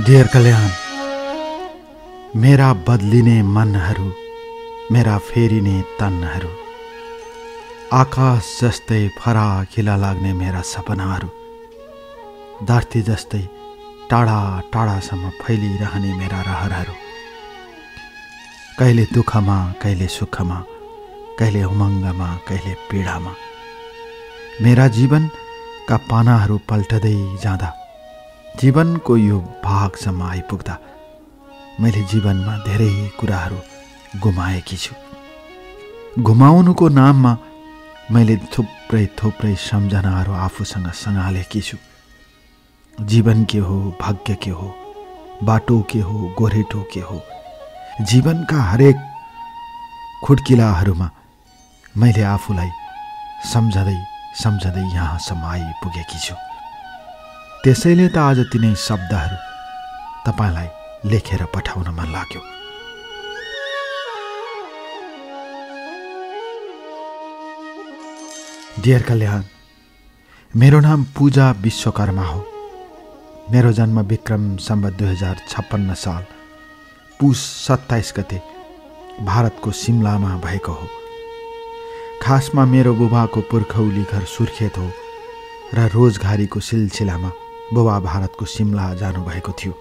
Dear कल्याण, मेरा बदलिने मनहरू, मेरा फेरिने तनहरू, आकाश जस्तै फराकिला लाग्ने मेरा सपनाहरू, धरती जस्तै टाढा टाढासम्म फैलिरहने मेरा रहरहरू, कहिले दुःखमा कहिले सुखमा, कहिले उमङ्गमा कहिले पीडामा, मेरा जीवनका पानाहरू पल्टदै जाँदा, जीवनको यो भागसम्म आइपुग्दा मैले जीवनमा धेरै कुराहरू गुमाएकी छु। गुमाउनुको नाममा मैले थुप्रै सम्झनाहरू आफूसँग सँगालेकी छु। जीवन के हो, भाग्य के हो, बाटो के हो, गोरेटो के हो, जीवनका हरेक खुड्किलाहरूमा मैले आफूलाई सम्झँदै यहाँसम्म आइपुगेकी छु। त्यसैले त आज तिनै शब्दहरू तपाईलाई लेखेर पठाउन मन लाग्यो। डियर कल्याण, मेरो नाम पूजा विश्वकर्मा हो। मेरो जन्म विक्रम सम्वत 2056 साल पुस 27 गते भारतको सिमलामा भएको हो। खासमा मेरो बुबाको पुर्खौली घर सुर्खेत हो र रोजगारीको सिलसिलामा बुबा भारतको सिमला जानुभएको थियो,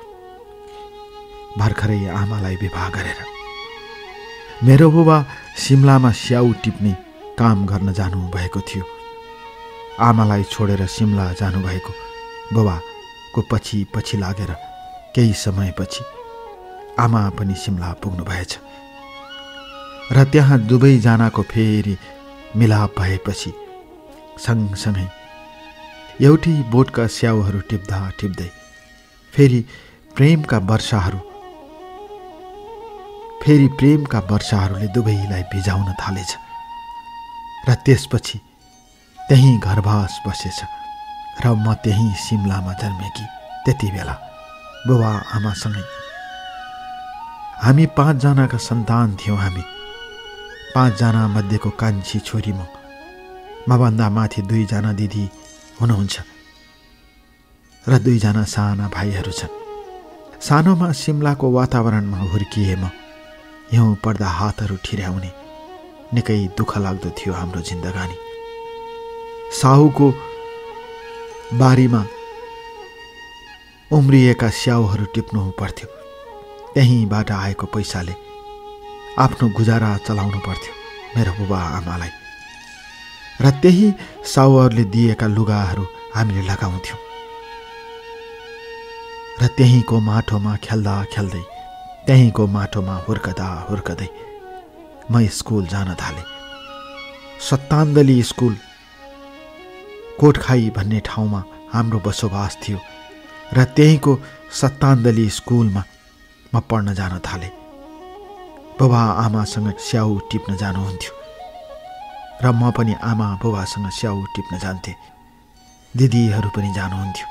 भर्खरै आमालाई विवाह गरेर। मेरो बुबा सिमलामा स्याउ टिप्ने काम गर्न जानुभएको थियो। आमालाई छोडेर सिमला जानुभएको बुबाको पछि लागेर केही समयपछि आमा पनि सिमला पुग्नु भएछ र त्यहाँ दुवैजनाको फेरि मिलाप भएपछि सँगसँगै एउटै बोटका स्याउहरू टिप्दै फेरि प्रेमका वर्षाहरूले दुवैलाई भिजाउन थालेछ र त्यसपछि त्यहीँ घरवास बसेछ र म त्यहीँ सिमलामा जन्मेकी। त्यति बेला बुबा आमासँगै हामी 5 जनाका सन्तान थियौँ। हामी 5 जना मध्येको कान्छी छोरी मभन्दा माथि 2 जना दिदी हुनुहुन्छ र 2 जना साना भाइहरू छन्। सानोमा सिमलाको वातावरणमा हुर्किए म हिउँ पर्दा हातहरू ठिर्याउने निकै दुःख लाग्दो थियो हाम्रो जिन्दगानी। साहुको बारीमा उम्रिएका स्याउहरू टिप्नु पर्थ्यो। त्यहीँबाट आएको पैसाले आफ्नो गुजारा चलाउनु पर्थ्यो मेरो बुबा आमालाई र त्यही साहुहरूले दिएका लुगाहरू हामीले लगाउँथ्यौँ र त्यहीँको माटोमा खेल्दै त्यहीँको माटोमा हुर्कदै म स्कुल जान थालेँ। सत्तान्दली स्कुल कोटखाई भन्ने ठाउँमा हाम्रो बसोबास थियो र त्यहीँको सत्तान्दली स्कुलमा म पढ्न जान थालेँ। बुबा आमासँग स्याउ टिप्न जानुहुन्थ्यो र म पनि आमा बुबासँग स्याउ टिप्न जान्थेँ। दिदीहरू पनि जानुहुन्थ्यो।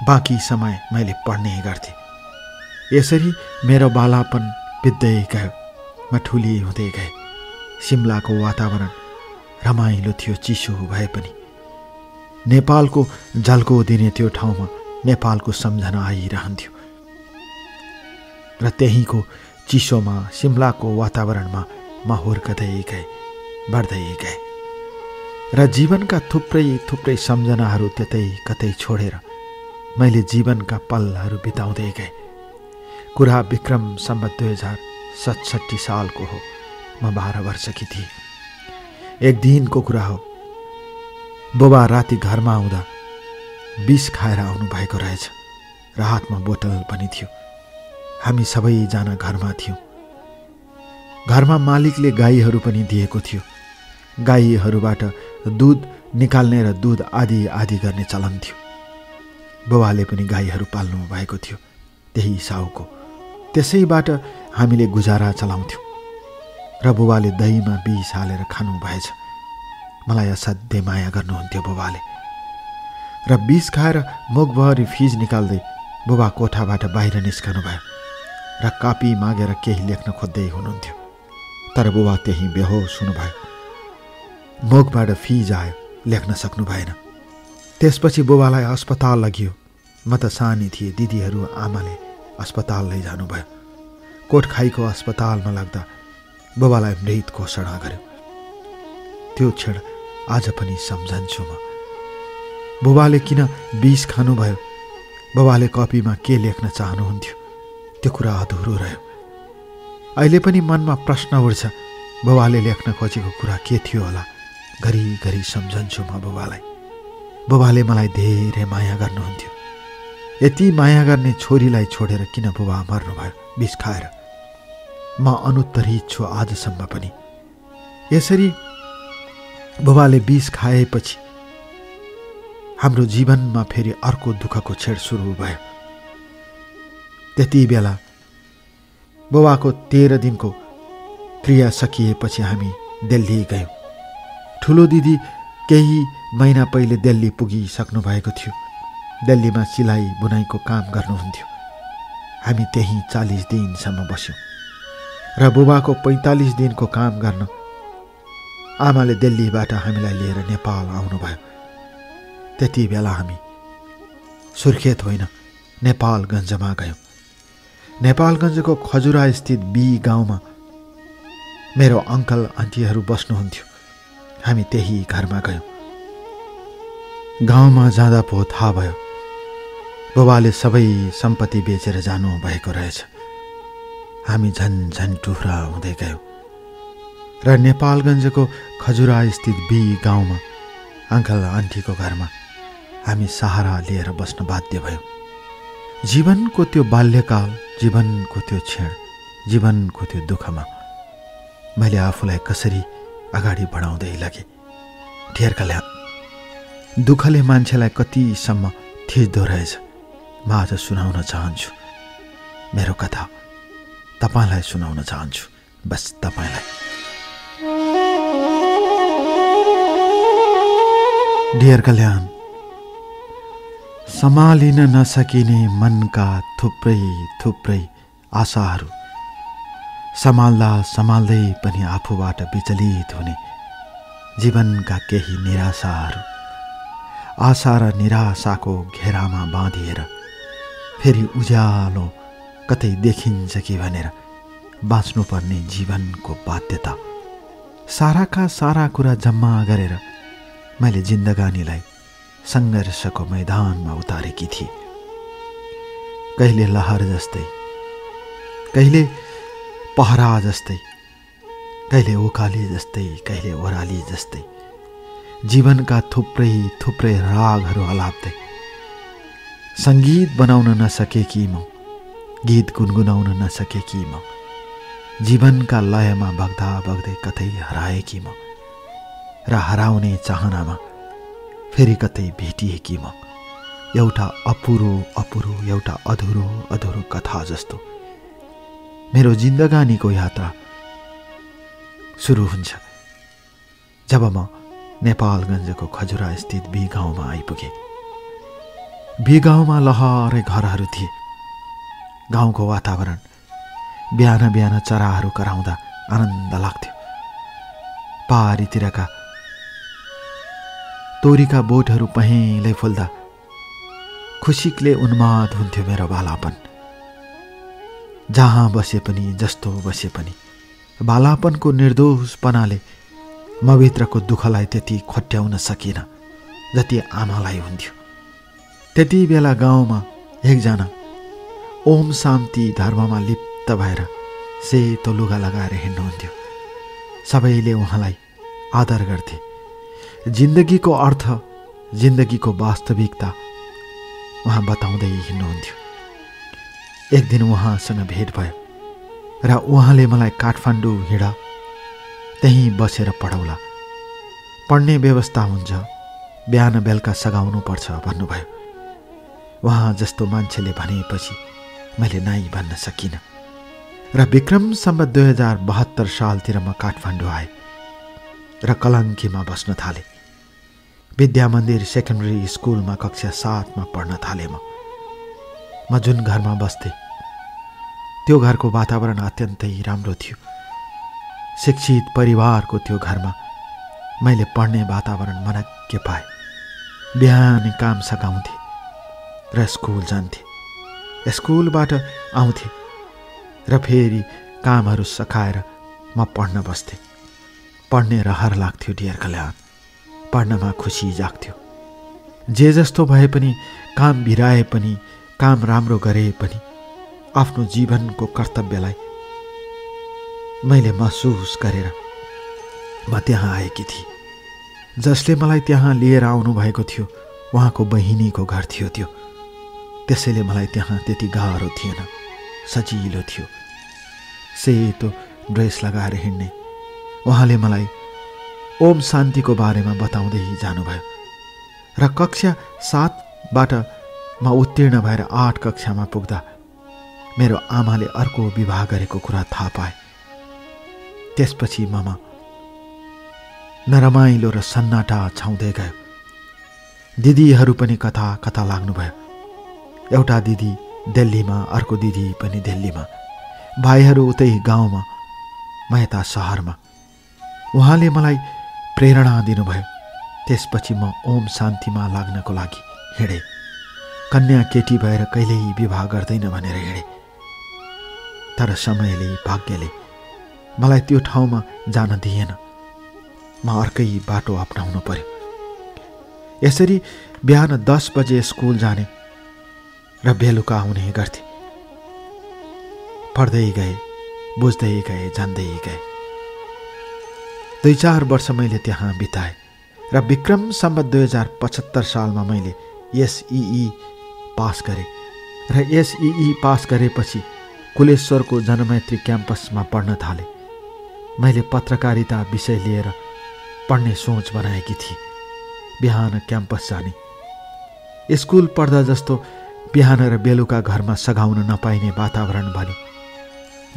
बाँकी समय मैले पढ्ने गर्थेँ। यसरी मेरो बालापन बित्दै गयो। म ठुली हुँदै गएँ। सिमलाको वातावरण रमाइलो थियो, चिसो भए पनि। नेपालको झल्को दिने त्यो ठाउँमा नेपालको सम्झना आइरहन्थ्यो र त्यहीँको चिसोमा सिमलाको वातावरणमा म हुर्कदै गएँ, बढ्दै गएँ र जीवनका थुप्रै सम्झनाहरू त्यतै कतै छोडेर मैले जीवनका पलहरू बिताउँदै गएँ। कुरा विक्रम सम्वत 2067 सालको हो। म 12 वर्षकी थिएँ। एक दिनको कुरा हो। बुबा राति घरमा आउँदा विष खाएर आउनु भएको रहेछ र हातमा बोतल पनि थियो। हामी सबैजना घरमा थियौँ। घरमा मालिकले गाईहरू पनि दिएको थियो। गाईहरूबाट दुध निकाल्ने र दुध आदि गर्ने चलन थियो। बुबाले पनि गाईहरू पाल्नु भएको थियो त्यही साहुको। त्यसैबाट हामीले गुजारा चलाउँथ्यौँ र बुबाले दहीमा विष हालेर खानु भएछ। मलाई असाध्यै माया गर्नुहुन्थ्यो बुबाले र विष खाएर मुखभरि फिज निकाल्दै बुबा कोठाबाट बाहिर निस्कनु भयो र कापी मागेर केही लेख्न खोज्दै हुनुहुन्थ्यो। तर बुबा त्यही बेहोस हुनुभयो। मुखबाट फिज आयो, लेख्न सक्नु भएन। त्यसपछि बुबालाई अस्पताल लगियो। म त सानी थिएँ। दिदीहरू आमाले अस्पताल लैजानुभयो। कोटखाईको अस्पतालमा लाग्दा बुबालाई मृत घोषणा गर्यो। त्यो क्षण आज पनि सम्झन्छु म। बुबाले किन विष खानुभयो, बुबाले कपीमा के लेख्न चाहनुहुन्थ्यो, त्यो कुरा अधुरो रह्यो। अहिले पनि मनमा प्रश्न उठ्छ, बुबाले लेख्न खोजेको कुरा के थियो होला। घरिघरि सम्झन्छु म बुबालाई। बुबाले मलाई धेरै माया गर्नुहुन्थ्यो। यति माया गर्ने छोरीलाई छोडेर किन बुबा मर्नुभयो विष खाएर? म अनुत्तरित छु आजसम्म पनि। यसरी बुबाले विष खाएपछि हाम्रो जीवनमा फेरि अर्को दुःखको छेड सुरु भयो। त्यति बेला बुबाको 13 दिनको क्रिया सकिएपछि हामी दिल्ली गयौँ। ठुलो दिदी केही महिना पहिले दिल्ली पुगिसक्नु भएको थियो। दिल्लीमा सिलाइ बुनाइको काम गर्नुहुन्थ्यो। हामी त्यहीँ 40 दिनसम्म बस्यौँ र बुबाको 45 दिनको काम गर्न आमाले दिल्लीबाट हामीलाई लिएर नेपाल आउनुभयो। त्यति बेला हामी सुर्खेत होइन नेपालगञ्जमा गयौँ। नेपालगञ्जको खजुरा स्थित बी गाउँमा मेरो अङ्कल आन्टीहरू बस्नुहुन्थ्यो। हामी त्यही घरमा गयौँ। गाउँमा जाँदा पो थाहा भयो बुबाले सबै सम्पत्ति बेचेर जानुभएको रहेछ। हामी झन टुक्रा हुँदै गयौँ र नेपालगञ्जको खजुरा स्थित बी गाउँमा अङ्कल आन्टीको घरमा हामी सहारा लिएर बस्न बाध्य भयौँ। जीवनको त्यो बाल्यकाल, जीवनको त्यो क्षण, जीवनको त्यो दुःखमा मैले आफूलाई कसरी अगाडि बढाउँदै लगेँ। ढेर कल्याण दुःखले मान्छेलाई कतिसम्म थिच्दो रहेछ म आज सुनाउन चाहन्छु। मेरो कथा तपाईलाई सुनाउन चाहन्छु, बस तपाईलाई। डियर कल्याण, सम्हालिन नसकिने मनका थुप्रै थुप्रै आशाहरू, सम्हाल्दा सम्हाल्दै पनि आफूबाट विचलित हुने जीवनका केही निराशाहरू, आशा र निराशाको घेरामा बाँधिएर फेरि उज्यालो कतै देखिन्छ कि भनेर बाँच्नुपर्ने जीवनको बाध्यता, साराका सारा कुरा जम्मा गरेर मैले जिन्दगानीलाई सङ्घर्षको मैदानमा उतारेकी थिएँ। कहिले लहर जस्तै, कहिले पहरा जस्तै, कहिले उकाली जस्तै, कहिले ओह्राली जस्तै जीवनका थुप्रै थुप्रै रागहरू अलाप्दै सङ्गीत बनाउन नसकेकी म, गीत गुनगुनाउन नसकेकी म, जीवनका लयमा बग्दा बग्दै कतै हराएकी म र हराउने चाहनामा फेरि कतै भेटिएकी म। एउटा अपुरो अपुरो, एउटा अधुरो अधुरो कथा जस्तो मेरो जिन्दगानीको यात्रा सुरु हुन्छ जब म नेपालगञ्जको खजुरा स्थित बी गाउँमा आइपुगेँ। बी गाउँमा लहरै घरहरू थिए। गाउँको वातावरण बिहान बिहान चराहरू कराउँदा आनन्द लाग्थ्यो। पारीतिरका तोरीका बोटहरू पहेँलै फुल्दा खुसीले उन्माद हुन्थ्यो मेरो बालापन। जहाँ बसे पनि, जस्तो बसे पनि बालापनको निर्दोषपनाले मभित्रको दुःखलाई त्यति खोट्याउन सकिन जति आमालाई हुन्थ्यो। त्यति बेला गाउँमा एकजना ओम शान्ति धर्ममा लिप्त भएर सेतो लुगा लगाएर हिँड्नुहुन्थ्यो। सबैले उहाँलाई आदर गर्थे। जिन्दगीको अर्थ, जिन्दगीको वास्तविकता उहाँ बताउँदै हिँड्नुहुन्थ्यो। एक दिन उहाँसँग भेट भयो र उहाँले मलाई काठमाडौँ हिँड, त्यहीँ बसेर पढौला, पढ्ने व्यवस्था हुन्छ, बिहान बेलुका सघाउनुपर्छ भन्नुभयो। उहाँ जस्तो मान्छेले भनेपछि मैले नाइ भन्न सकिनँ र विक्रम सम्वत 2072 सालतिर म काठमाडौँ आएँ र कलङ्कीमा बस्न थालेँ। विद्या मन्दिर सेकेन्डरी स्कुलमा कक्षा 7मा पढ्न थालेँ। म जुन घरमा बस्थेँ त्यो घरको वातावरण अत्यन्तै राम्रो थियो। शिक्षित परिवारको त्यो घरमा मैले पढ्ने वातावरण मनग्गे पाएँ। बिहानै काम सघाउँथे, र स्कुल जान्थे। स्कुलबाट आउँथे र फेरि कामहरू सकाएर म पढ्न बस्थेँ। पढ्ने रहर लाग्थ्यो डियर कल्याण। पढ्नमा खुसी जाग्थ्यो। जे जस्तो भए पनि, काम भिराए पनि, काम राम्रो गरे पनि आफ्नो जीवनको कर्तव्यलाई मैले महसुस गरेर म त्यहाँ आएकी थिएँ। जसले मलाई त्यहाँ लिएर आउनुभएको थियो उहाँको बहिनीको घर थियो त्यो। त्यसैले मलाई त्यहाँ त्यति गाह्रो थिएन, सजिलो थियो। सेतो ड्रेस लगाएर हिँड्ने। उहाँले मलाई ओम शान्तिको बारेमा बताउँदै जानुभयो र कक्षा 7बाट म उत्तीर्ण भएर 8 कक्षामा पुग्दा मेरो आमाले अर्को विवाह गरेको कुरा थाहा पाए। त्यसपछि ममा नरमाइलो र सन्नाटा छाउँदै गयो। दिदीहरू पनि कता कता लाग्नुभयो। एउटा दिदी दिल्लीमा, अर्को दिदी पनि दिल्लीमा, भाइहरू उतै गाउँमा, म यता सहरमा। उहाँले मलाई प्रेरणा दिनुभयो। त्यसपछि म ओम शान्तिमा लाग्नको लागि हिँडेँ। कन्या केटी भएर कहिल्यै विवाह गर्दैन भनेर हिँडेँ। तर समयले, भाग्यले मलाई त्यो ठाउँमा जान दिएन। म अर्कै बाटो अपनाउनु पर्यो। यसरी बिहान 10 बजे स्कुल जाने र बेलुका आउने गर्थे। पढ्दै गए, बुझ्दै गए, जान्दै गए। 2-4 वर्ष मैले त्यहाँ बिताएँ र विक्रम सम्वत 2075 सालमा मैले एसईई पास गरेँ र एसईई पास गरेपछि कुलेश्वरको जनमैत्री क्याम्पसमा पढ्न थालेँ। मैले पत्रकारिता विषय लिएर पढ्ने सोच बनाएकी थिएँ। बिहान क्याम्पस जाने। स्कुल पढ्दा जस्तो बिहान र बेलुका घरमा सघाउन नपाइने वातावरण बन्यो।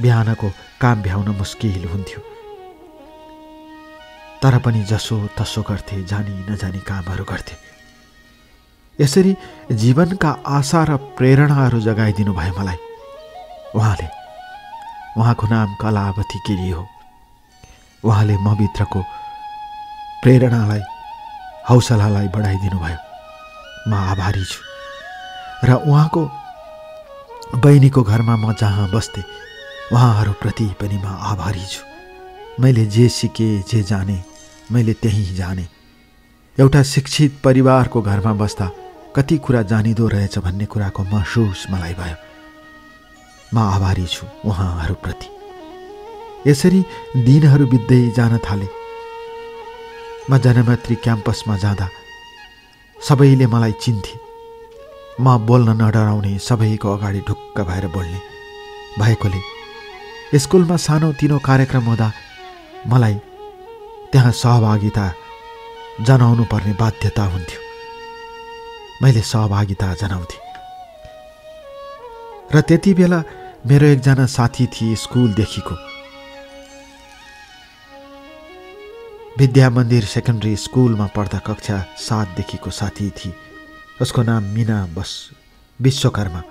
बिहानको काम भ्याउन मुस्किल हुन्थ्यो। तर पनि जसो तसो गर्थे, जानी नजानी कामहरू गर्थे। यसरी जीवनका आशा र प्रेरणाहरू जगाइदिनु भयो मलाई उहाँले। उहाँको नाम कलावती गिरी हो। उहाँले म भित्रको प्रेरणालाई, हौसलालाई बढाइदिनु भयो। म आभारी छु। र उहाँको बहिनीको घरमा म जहाँ बस्थे उहाँहरूप्रति पनि म आभारी छु। मैले जे सिकेँ, जे जाने, मैले त्यहीँ जाने। एउटा शिक्षित परिवारको घरमा बस्दा कति कुरा जानिदो रहेछ भन्ने कुराको महसुस मलाई भयो। म आभारी छु उहाँहरूप्रति। यसरी दिनहरू बित्दै जान थाले। म जनमैत्री क्याम्पसमा जाँदा सबैले मलाई चिन्थे। म बोल्न नडराउने, सबैको अगाडि ढुक्क भएर बोल्ने भएकोले स्कुलमा सानोतिनो कार्यक्रम हुँदा मलाई त्यहाँ सहभागिता जनाउनु पर्ने बाध्यता हुन्थ्यो। मैले सहभागिता जनाउँथेँ। र त्यति बेला मेरो एकजना साथी थिए स्कुलदेखिको। विद्या मन्दिर सेकेन्डरी स्कुलमा पढ्दा कक्षा 7देखिको साथी थिए। उसको नाम मिना विश्वकर्मा।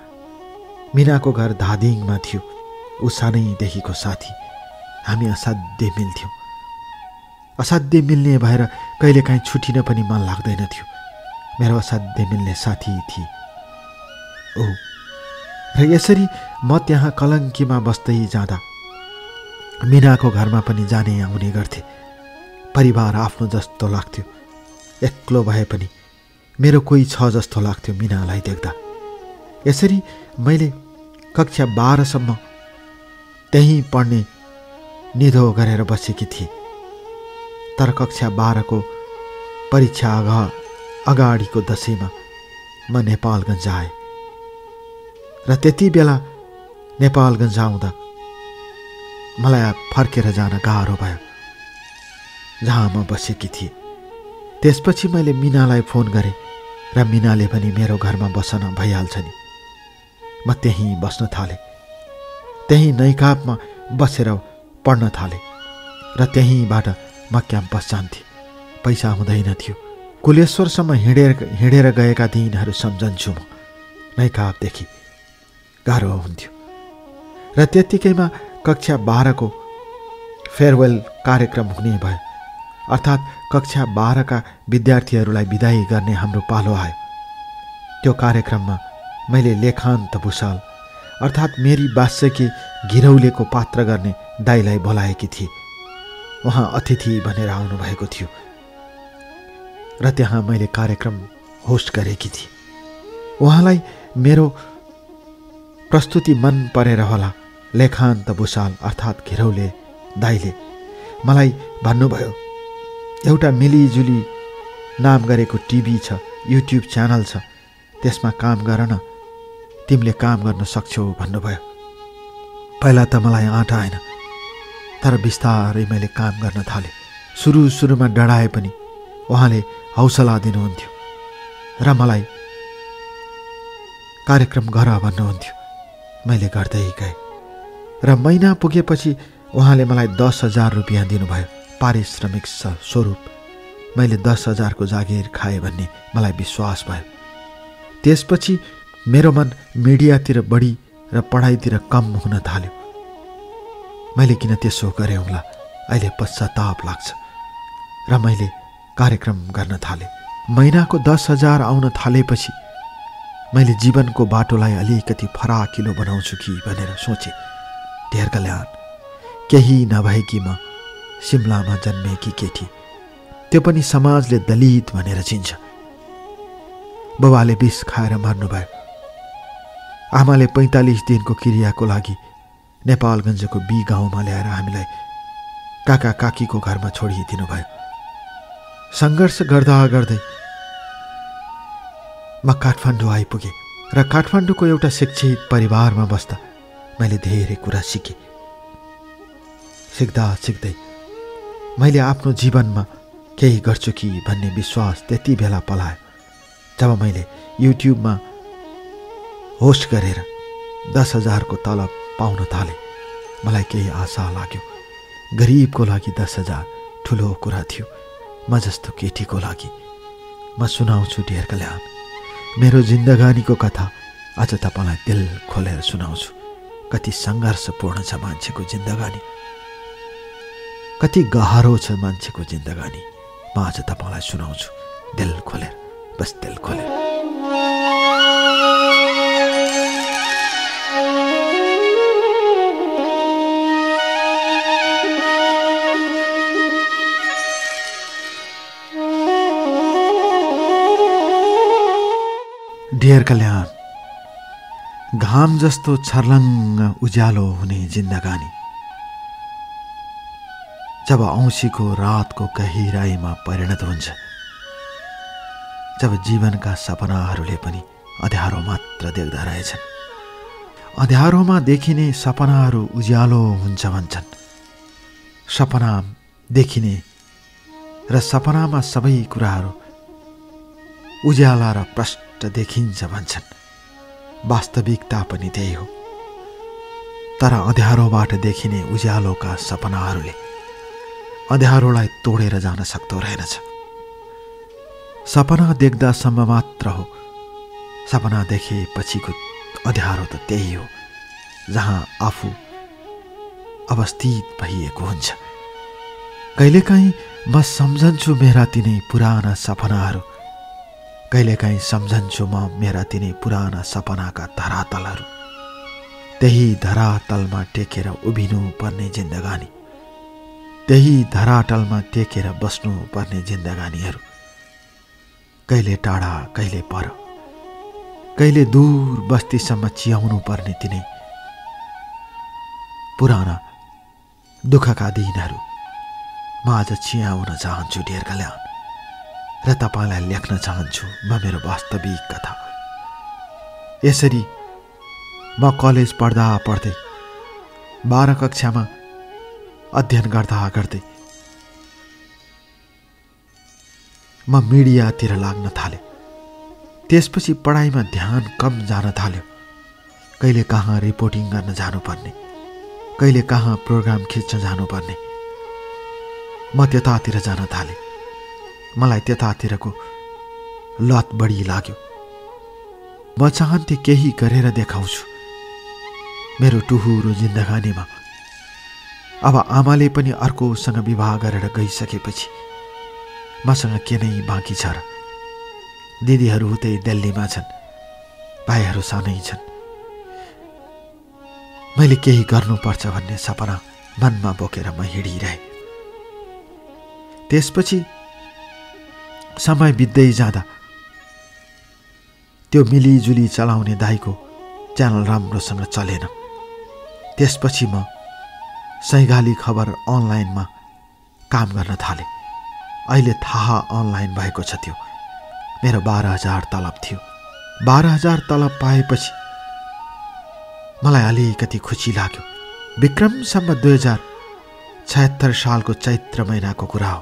मिनाको घर धादिङमा थियो। ऊ सानैदेखिको साथी। हामी असाध्यै मिल्थ्यौँ। असाध्यै मिल्ने भएर कहिलेकाहीँ छुटिन पनि मन लाग्दैन थियो। मेरो असाध्यै मिल्ने साथी थिए ऊ। र यसरी म त्यहाँ कलङ्कीमा बस्दै जाँदा मिनाको घरमा पनि जाने आउने गर्थे। परिवार आफ्नो जस्तो लाग्थ्यो। एक्लो भए पनि मेरो कोही छ जस्तो लाग्थ्यो मिनालाई देख्दा। यसरी मैले कक्षा 12सम्म त्यहीँ पढ्ने निधो गरेर बसेकी थिएँ। तर कक्षा 12को परीक्षा अगाडिको दशैँमा म नेपालगञ्ज आएँ। र त्यति बेला नेपालगञ्ज आउँदा मलाई फर्केर जान गाह्रो भयो जहाँ म बसेकी थिएँ। त्यसपछि मैले मिनालाई फोन गरेँ र मिनाले पनि मेरो घरमा बस्न भइहाल्छ नि। म त्यहीँ बस्न थालेँ। त्यहीँ नैकापमा बसेर पढ्न थालेँ र त्यहीँबाट म क्याम्पस जान्थेँ। पैसा हुँदैन थियो। कुलेश्वरसम्म हिँडेर गएका दिनहरू सम्झन्छु म। नैकापदेखि गाह्रो हुन्थ्यो। र त्यत्तिकैमा कक्षा 12को फेयरवेल कार्यक्रम हुने भयो। अर्थात् कक्षा 12का विद्यार्थीहरूलाई बिदाई गर्ने हाम्रो पालो आयो। त्यो कार्यक्रममा मैले लेखान्त भुषाल अर्थात् मेरी वास्यकी घिरौलेको पात्र गर्ने दाइलाई बोलाएकी थिए। उहाँ अतिथि भनेर आउनुभएको थियो र त्यहाँ मैले कार्यक्रम होस्ट गरेकी थिएँ। उहाँलाई मेरो प्रस्तुति मन परेर होला लेखान्त भुषाल अर्थात् घिरौले दाइले मलाई भन्नुभयो, एउटा मिलिजुली नाम गरेको टिभी छ, युट्युब च्यानल छ, त्यसमा काम गर न, तिमीले काम गर्न सक्छौ भन्नुभयो। पहिला त मलाई आँट आएन, तर बिस्तारै मैले काम गर्न थालेँ। सुरुमा डराए पनि उहाँले हौसला दिनुहुन्थ्यो र मलाई कार्यक्रम गर भन्नुहुन्थ्यो। मैले गर्दै गएँ र महिना पुगेपछि उहाँले मलाई 10,000 रुपियाँ दिनुभयो पारिश्रमिक स्वरूप। मैले 10,000 को जागिर खाएँ भन्ने मलाई विश्वास भयो। त्यसपछि मेरो मन मिडियातिर बढी र पढाइतिर कम हुन थाल्यो। मैले किन त्यसो गरेँ होला, अहिले पश्चाताप लाग्छ र मैले कार्यक्रम गर्न थालेँ। महिनाको 10,000 आउन थालेपछि मैले जीवनको बाटोलाई अलिकति फराकिलो बनाउँछु कि भनेर सोचेँ। ढेर कल्याण, केही नभएकी म सिमलामा जन्मेकी केटी, त्यो पनि समाजले दलित भनेर चिन्छ। बुबाले विष खाएर मर्नुभयो। आमाले 45 दिनको क्रियाको लागि नेपालगञ्जको बी गाउँमा ल्याएर हामीलाई काका काकीको घरमा छोडिदिनु भयो। सङ्घर्ष गर्दा गर्दै म काठमाडौँ आइपुगेँ र काठमाडौँको एउटा शिक्षित परिवारमा बस्दा मैले धेरै कुरा सिकेँ। सिक्दा सिक्दै मैले आफ्नो जीवनमा केही गर्छु कि भन्ने विश्वास त्यति बेला पलायो जब मैले युट्युबमा होस्ट गरेर 10,000 को तलब पाउन थालेँ। मलाई केही आशा लाग्यो। गरिबको लागि 10,000 ठुलो कुरा थियो। म जस्तो केटीको लागि म सुनाउँछु ढेर कल्याण। मेरो जिन्दगानीको कथा आज तपाईँलाई दिल खोलेर सुनाउँछु। कति सङ्घर्षपूर्ण छ मान्छेको जिन्दगानी, कति गहरो छ मान्छेको जिन्दगानी। म आज तपाईँलाई सुनाउँछु दिल खोलेर, बस दिल खोलेर। ढेर कल्याण, घाम जस्तो छर्लङ्ग उज्यालो हुने जिन्दगानी जब औँसीको रातको गहिराईमा परिणत हुन्छ, जब जीवनका सपनाहरूले पनि अँध्यारो मात्र देख्दा रहेछन्। अँध्यारोमा देखिने सपनाहरू उज्यालो हुन्छ भन्छन्। सपना देखिने र सपनामा सबै कुराहरू उज्याला र प्रष्ट देखिन्छ भन्छन्। वास्तविकता पनि त्यही हो। तर अँध्यारोबाट देखिने उज्यालोका सपनाहरूले अँध्यारोलाई तोडेर जान सक्दो रहेनछ। सपना देख्दासम्म मात्र हो, सपना देखेपछिको अँध्यारो त त्यही हो जहाँ आफू अवस्थित भइएको हुन्छ। कहिलेकाहीँ म सम्झन्छु मेरा तिनै पुराना सपनाहरू, कहिलेकाहीँ सम्झन्छु म मेरा तिनै पुराना सपनाका धरातलहरू। त्यही धरातलमा टेकेर उभिनु पर्ने जिन्दगानी, त्यही धरातलमा टेकेर बस्नु पर्ने जिन्दगानीहरू। कहिले टाढा कहिले पर, कहिले दूर बस्तीसम्म चियाउनु पर्ने तिनै पुराना दुःखका दिनहरू म आज चियाउन चाहन्छु ढेर कल्याण र तपाईँलाई लेख्न चाहन्छु म मेरो वास्तविक कथा। यसरी म कलेज पढ्दा पढ्दै 12 कक्षामा अध्ययन गर्दा गर्दै म मिडियातिर लाग्न थालेँ। त्यसपछि पढाइमा ध्यान कम जान थाल्यो। कहिले कहाँ रिपोर्टिङ गर्न जानुपर्ने, कहिले कहाँ प्रोग्राम खिच्न जानुपर्ने। म त्यतातिर जान थालेँ। मलाई त्यतातिरको लत बढी लाग्यो। म चाहन्थेँ केही गरेर देखाउँछु मेरो टुहुरो जिन्दगानीमा। अब आमाले पनि अर्कोसँग विवाह गरेर गइसकेपछि मसँग के नै बाँकी छ र? दिदीहरू उतै दिल्लीमा छन्, भाइहरू सानै छन्। मैले केही गर्नुपर्छ भन्ने सपना मनमा बोकेर म हिँडिरहेँ। त्यसपछि समय बित्दै जाँदा त्यो मिलिजुली चलाउने दाइको च्यानल राम्रोसँग चलेन। त्यसपछि म सैगाली खबर अनलाइनमा काम गर्न थालेँ। अहिले थाहा अनलाइन भएको छ त्यो। मेरो 12,000 तलब थियो। 12,000 तलब पाएपछि मलाई अलिकति खुसी लाग्यो। विक्रमसम्म 2076 सालको चैत्र महिनाको कुरा हो।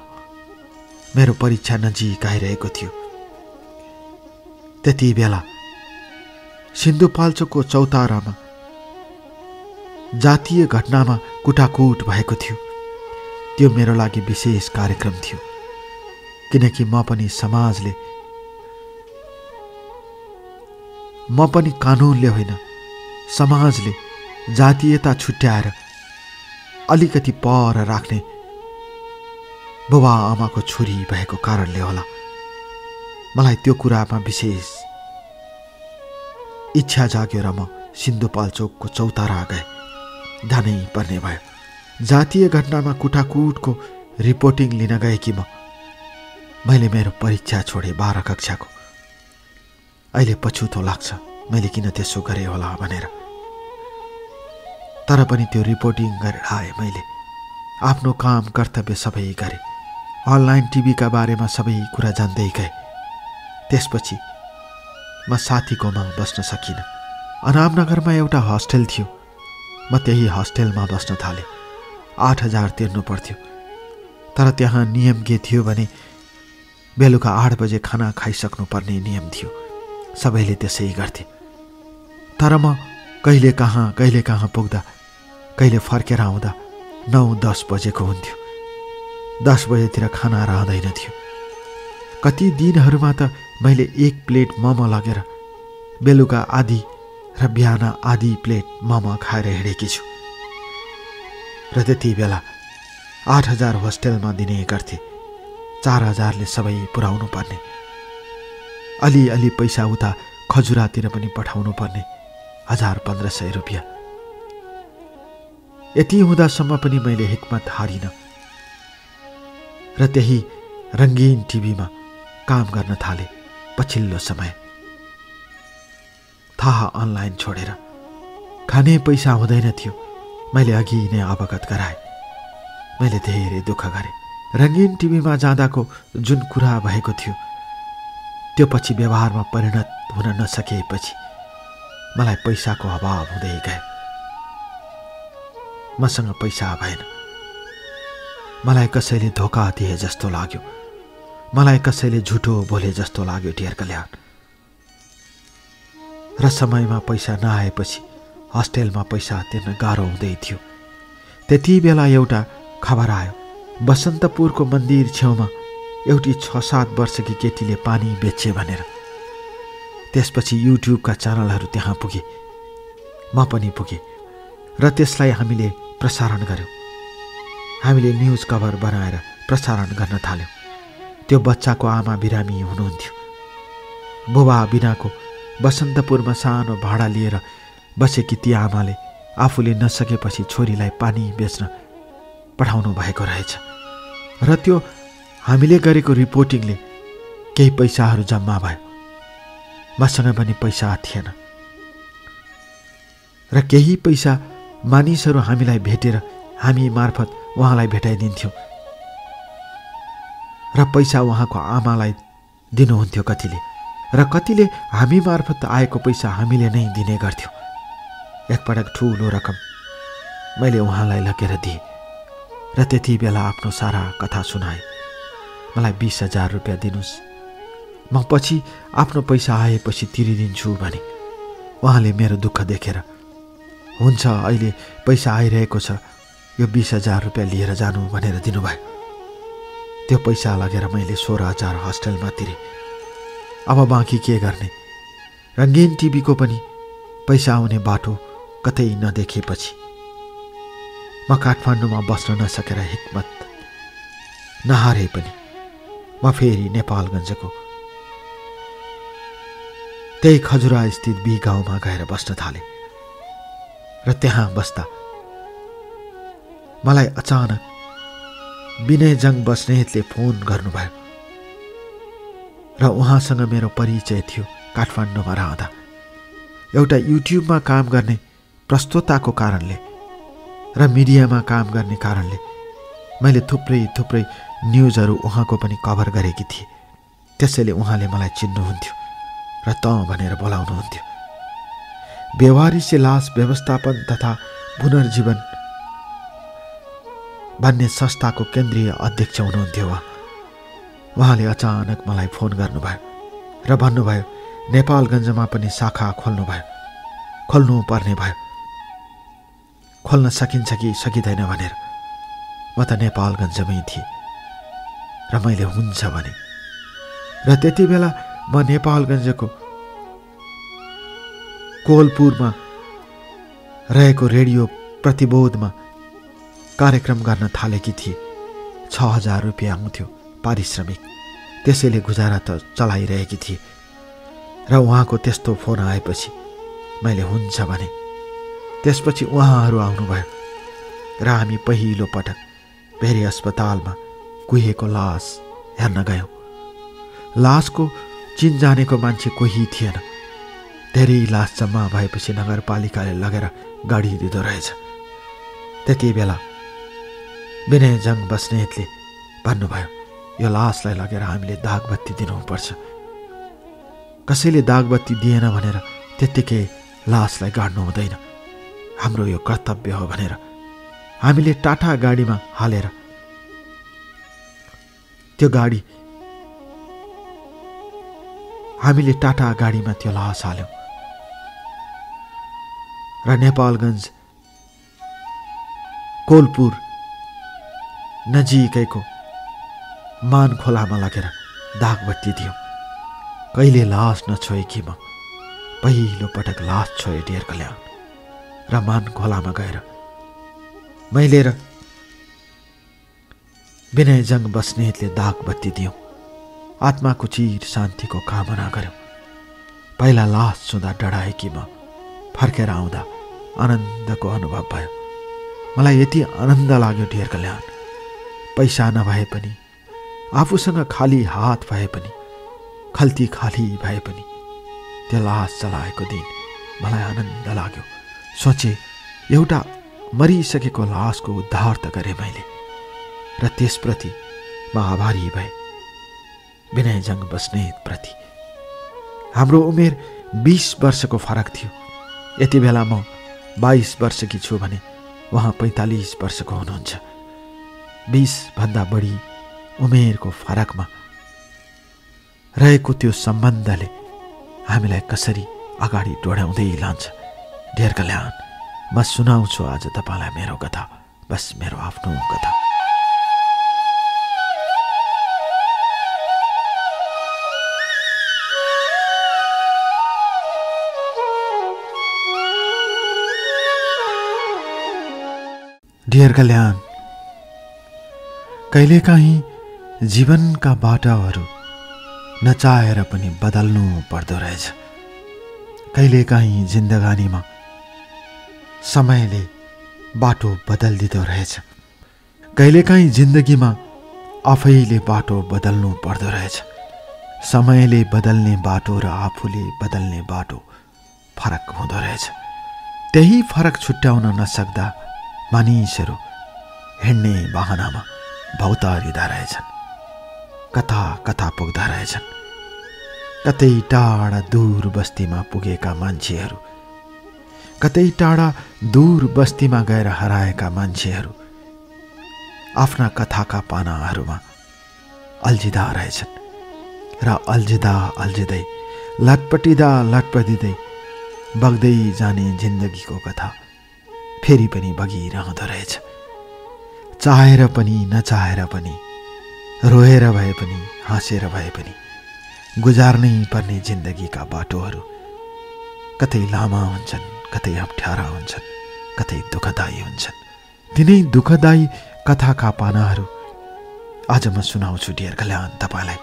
मेरो परीक्षा नजिक आइरहेको थियो। त्यति बेला सिन्धुपाल्चोकको चौतारामा जातीय घटनामा कुटाकुट भएको थियो। त्यो मेरो लागि विशेष कार्यक्रम थियो, किनकि म पनि कानुनले होइन, समाजले जातीयता छुट्याएर अलिकति पर राख्ने बुबा आमाको छोरी भएको कारणले होला मलाई त्यो कुरामा विशेष इच्छा जाग्यो र म सिन्धुपाल्चोकको चौतारा गएँ। जानै पर्ने भयो। जातीय घटनामा कुटाकुटको रिपोर्टिङ लिन गएकी मैले मेरो परीक्षा छोडेँ 12 कक्षाको। अहिले पछुतो लाग्छ मैले किन त्यसो गरेँ होला भनेर। तर पनि त्यो रिपोर्टिङ गरेर आएँ। मैले आफ्नो काम कर्तव्य सबै गरेँ। अनलाइन टिभीका बारेमा सबै कुरा जान्दै गएँ। त्यसपछि म साथीकोमा बस्न सकिनँ। अनामनगरमा एउटा हस्टेल थियो। म त्यही हस्टेलमा बस्न थालेँ। 8,000 तिर्नु पर्थ्यो। तर त्यहाँ नियम के थियो भने बेलुका 8 बजे खाना खाइसक्नु पर्ने नियम थियो। सबैले त्यसै गर्थे। तर म कहिले कहाँ पुग्दा, कहिले फर्केर आउँदा 9-10 बजेको हुन्थ्यो। 10 बजेतिर खाना रहँदैन थियो। कति दिनहरूमा त मैले 1 प्लेट मोमो लगेर बेलुका आधी र बिहान आधी प्लेट मोमो खाएर हिँडेकी छु। र त्यति बेला 8,000 होस्टेलमा दिने गर्थे। 4,000ले सबै पुर्याउनु पर्ने। अलि पैसा उता खजुरातिर पनि पठाउनु पर्ने। 1,000-1,500 रुपियाँ। यति हुँदासम्म पनि मैले हिक्मत हारिन र त्यही रङ्गीन टिभीमा काम गर्न थालेँ। पछिल्लो समय थाहा अनलाइन छोडेर खाने पैसा हुँदैन थियो। मैले अघि नै अवगत गराएँ। मैले धेरै दुःख गरेँ। रङ्गीन टिभीमा जाँदाको जुन कुरा भएको थियो त्यो पछि व्यवहारमा परिणत हुन नसकेपछि मलाई पैसाको अभाव हुँदै गयो। मसँग पैसा भएन। मलाई कसैले धोका दिए जस्तो लाग्यो। मलाई कसैले झुटो बोले जस्तो लाग्यो। डियर कल्याण। र समयमा पैसा नआएपछि हस्टेलमा पैसा तिर्न गाह्रो हुँदै थियो। त्यति बेला एउटा खबर आयो। बसन्तपुरको मन्दिर छेउमा एउटी 6-7 वर्षकी केटीले पानी बेचे भनेर। त्यसपछि युट्युबका च्यानलहरू त्यहाँ पुगे। म पनि पुगेँ र त्यसलाई हामीले प्रसारण गर्यौँ। हामीले न्युज कभर बनाएर प्रसारण गर्न थाल्यौँ। त्यो बच्चाको आमा बिरामी हुनुहुन्थ्यो। बुबा बिनाको बसन्तपुरमा सानो भाडा लिएर बसेकी ती आमाले आफूले नसकेपछि छोरीलाई पानी बेच्न पठाउनु भएको रहेछ। र त्यो हामीले गरेको रिपोर्टिङले केही पैसाहरू जम्मा भयो। मसँग पनि पैसा थिएन र केही पैसा मानिसहरू हामीलाई भेटेर हामी मार्फत उहाँलाई भेटाइदिन्थ्यौँ र पैसा उहाँको आमालाई दिनुहुन्थ्यो कतिले, र कतिले हामी मार्फत आएको पैसा हामीले नै दिने गर्थ्यौँ। एकपटक ठुलो रकम मैले उहाँलाई लगेर दिएँ र त्यति बेला आफ्नो सारा कथा सुनाएँ। मलाई 20,000 रुपियाँ दिनुहोस्, म पछि आफ्नो पैसा आएपछि तिरिदिन्छु भने। उहाँले मेरो दुःख देखेर हुन्छ अहिले पैसा आइरहेको छ, यो 20,000 रुपियाँ लिएर जानु भनेर दिनुभयो। त्यो पैसा लगेर मैले 16,000 हस्टेलमा तिरेँ। अब बाँकी के गर्ने? रङ्गीन टिभीको पनि पैसा आउने बाटो कतै नदेखेपछि म काठमाडौँमा बस्न नसकेर हिक्मत नहारे पनि म फेरि नेपालगञ्जको त्यही खजुरा स्थित बी गाउँमा गएर बस्न थाले र त्यहाँ बस्दा मलाई अचानक विनयजङ बस्नेतले फोन गर्नुभयो र उहाँसँग मेरो परिचय थियो काठमाडौँमा रहँदा। एउटा युट्युबमा काम गर्ने प्रस्तोताको कारणले र मिडियामा काम गर्ने कारणले मैले थुप्रै न्युजहरू उहाँको पनि कभर गरेकी थिएँ। त्यसैले उहाँले मलाई चिन्नुहुन्थ्यो र त भनेर बोलाउनुहुन्थ्यो। बेवारिसे लास व्यवस्थापन तथा पुनर्जीवन भन्ने संस्थाको केन्द्रीय अध्यक्ष हुनुहुन्थ्यो उहाँले अचानक मलाई फोन गर्नुभयो र भन्नुभयो नेपालगञ्जमा पनि शाखा खोल्नु पर्ने भयो, खोल्न सकिन्छ कि सकिँदैन भनेर। म त नेपालगञ्जमै थिएँ र मैले हुन्छ भने र त्यति बेला म नेपालगञ्जको कोलपुरमा रहेको रेडियो प्रतिबोधमा कार्यक्रम गर्न थालेकी थिए। 6000 रुपियाँ आउँथ्यो पारिश्रमिक, त्यसैले गुजारा त चलाइरहेकी थिए। र उहाँको त्यस्तो फोन आएपछि मैले हुन्छ भने त्यसपछि उहाँहरू आउनुभयो र हामी पहिलो पटक भेरी अस्पतालमा कुहिएको लास हेर्न गयौँ। लासको चिन जानेको मान्छे कोही थिएन। धेरै लास जम्मा भएपछि नगरपालिकाले लगेर गाडिदिँदो रहेछ। त्यति बेला विनयजङ बस्नेतले भन्नुभयो यो लासलाई लगेर हामीले दागबत्ती दिनुपर्छ। कसैले दागबत्ती दिएन भनेर त्यत्तिकै लासलाई गाड्नु हुँदैन, हाम्रो यो कर्तव्य हो भनेर हामीले टाटा गाडीमा हालेर हामीले टाटा गाडीमा त्यो लास हाल्यौँ र नेपालगञ्ज कोलपुर नजिकैको मान खोलामा लगेर दागबत्ती दियौँ। कहिले लास नछोएकी म पहिलो पटक लास छोए डेर कल्याण र मान खोलामा गएर मैले र विनयजङ बस्नेतले दागबत्ती दियौँ। आत्माको चिर शान्तिको कामना गर्यौँ। पहिला लास छुँदा डराएकी म फर्केर आउँदा आनन्दको अनुभव भयो। मलाई यति आनन्द लाग्यो डेर कल्याण, पैसा नभए पनि, आफूसँग खाली हात भए पनि, खल्ती खाली भए पनि त्यो लास चलाएको दिन मलाई आनन्द लाग्यो। सोचे एउटा मरिसकेको लासको उद्धार त गरेँ मैले र त्यसप्रति म आभारी भए विनयजङ बस्नेतप्रति। हाम्रो उमेर 20 वर्षको फरक थियो। यति बेला म 22 वर्षकी छु भने उहाँ 45 वर्षको हुनुहुन्छ। 20 भन्दा बढी उमेरको फरकमा रहेको त्यो सम्बन्धले हामीलाई कसरी अगाडि डोर्याउँदै लान्छ। डेर कल्याण, म सुनाउँछु आज तपाईँलाई मेरो कथा, बस मेरो आफ्नो कथा। डेर कल्याण, कहिलेकाहीँ जीवनका बाटाहरू नचाहेर पनि बदल्नु पर्दो रहेछ। कहिलेकाहीँ जिन्दगानीमा समयले बाटो बदलिदिँदो रहेछ। कहिलेकाहीँ जिन्दगीमा आफैले बाटो बदल्नु पर्दो रहेछ। समयले बदल्ने बाटो र आफूले बदल्ने बाटो फरक हुँदो रहेछ। त्यही फरक छुट्याउन नसक्दा मानिसहरू हिँड्ने वाहनामा भौतारिँदा रहेछन्, कता कता पुग्दा रहेछन्। कतै टाढा दूर बस्तीमा पुगेका मान्छेहरू, कतै टाढा दूर बस्तीमा गएर हराएका मान्छेहरू आफ्ना कथाका पानाहरूमा अल्झिँदा रहेछन् र अल्झिँदै लटपटिँदै बग्दै जाने जिन्दगीको कथा फेरि पनि बगिरहँदो रहेछ। चाहेर पनि नचाहेर पनि, रोएर भए पनि हाँसेर भए पनि गुजार्नै पर्ने जिन्दगीका बाटोहरू कतै लामा हुन्छन्, कतै अप्ठ्यारा हुन्छन्, कतै दुःखदायी हुन्छन्। तिनै दुःखदायी कथाका पानाहरू आज म सुनाउँछु डेर कल्याण तपाईँलाई।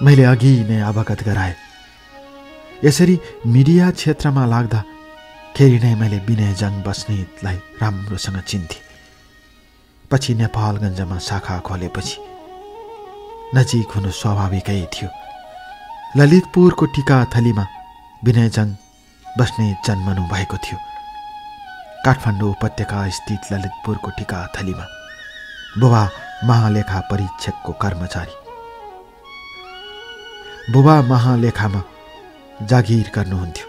मैले अघि नै अवगत गराएँ, यसरी मिडिया क्षेत्रमा लाग्दा खेरि नै मैले विनयजङ बस्नेतलाई राम्रोसँग चिन्थे। पछि नेपालगञ्जमा शाखा खोलेपछि नजिक हुनु स्वाभाविकै थियो। ललितपुरको टिकाथलीमा विनयजङ बस्नेत जन्मनु भएको थियो। काठमाडौँ उपत्यका स्थित ललितपुरको टिकाथलीमा बुबा महालेखा परीक्षकको कर्मचारी। बुबा महालेखामा जागिर गर्नुहुन्थ्यो।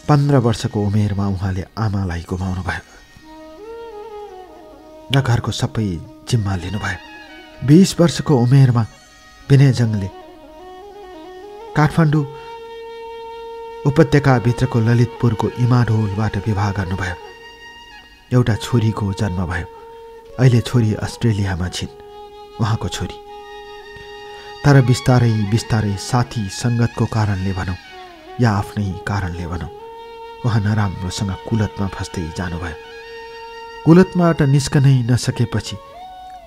15 वर्षको उमेरमा उहाँले आमालाई गुमाउनु भयो र घरको सबै जिम्मा लिनुभयो। 20 वर्षको उमेरमा विनयजङले काठमाडौँ उपत्यकाभित्रको ललितपुरको इमाडोलबाट विवाह गर्नुभयो। एउटा छोरीको जन्म भयो। अहिले छोरी अस्ट्रेलियामा छिन्, उहाँको छोरी। तर बिस्तारै बिस्तारै साथी सङ्गतको कारणले भनौँ या आफ्नै कारणले भनौँ उहाँ नराम्रोसँग कुलतमा फस्दै जानुभयो। कुलतबाट निस्कनै नसकेपछि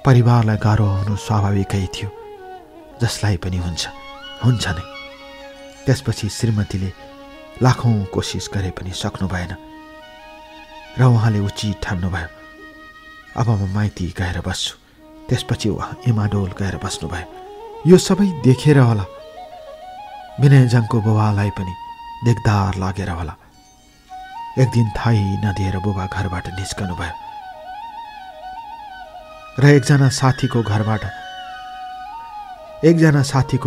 परिवारलाई गाह्रो हुनु स्वाभाविकै थियो, जसलाई पनि हुन्छ नै। त्यसपछि श्रीमतीले लाखौँ कोसिस गरे पनि सक्नु भएन र उहाँले उचित ठान्नुभयो, अब म माइती गएर बस्छु। त्यसपछि उहाँ इमाडोल गएर बस्नुभयो। यो सबै देखेर होला विनयजङको बुबालाई पनि देखदार लागेर होला एक दिन थाहै नदिएर बुबा घरबाट निस्कनु भयो र एकजना साथीको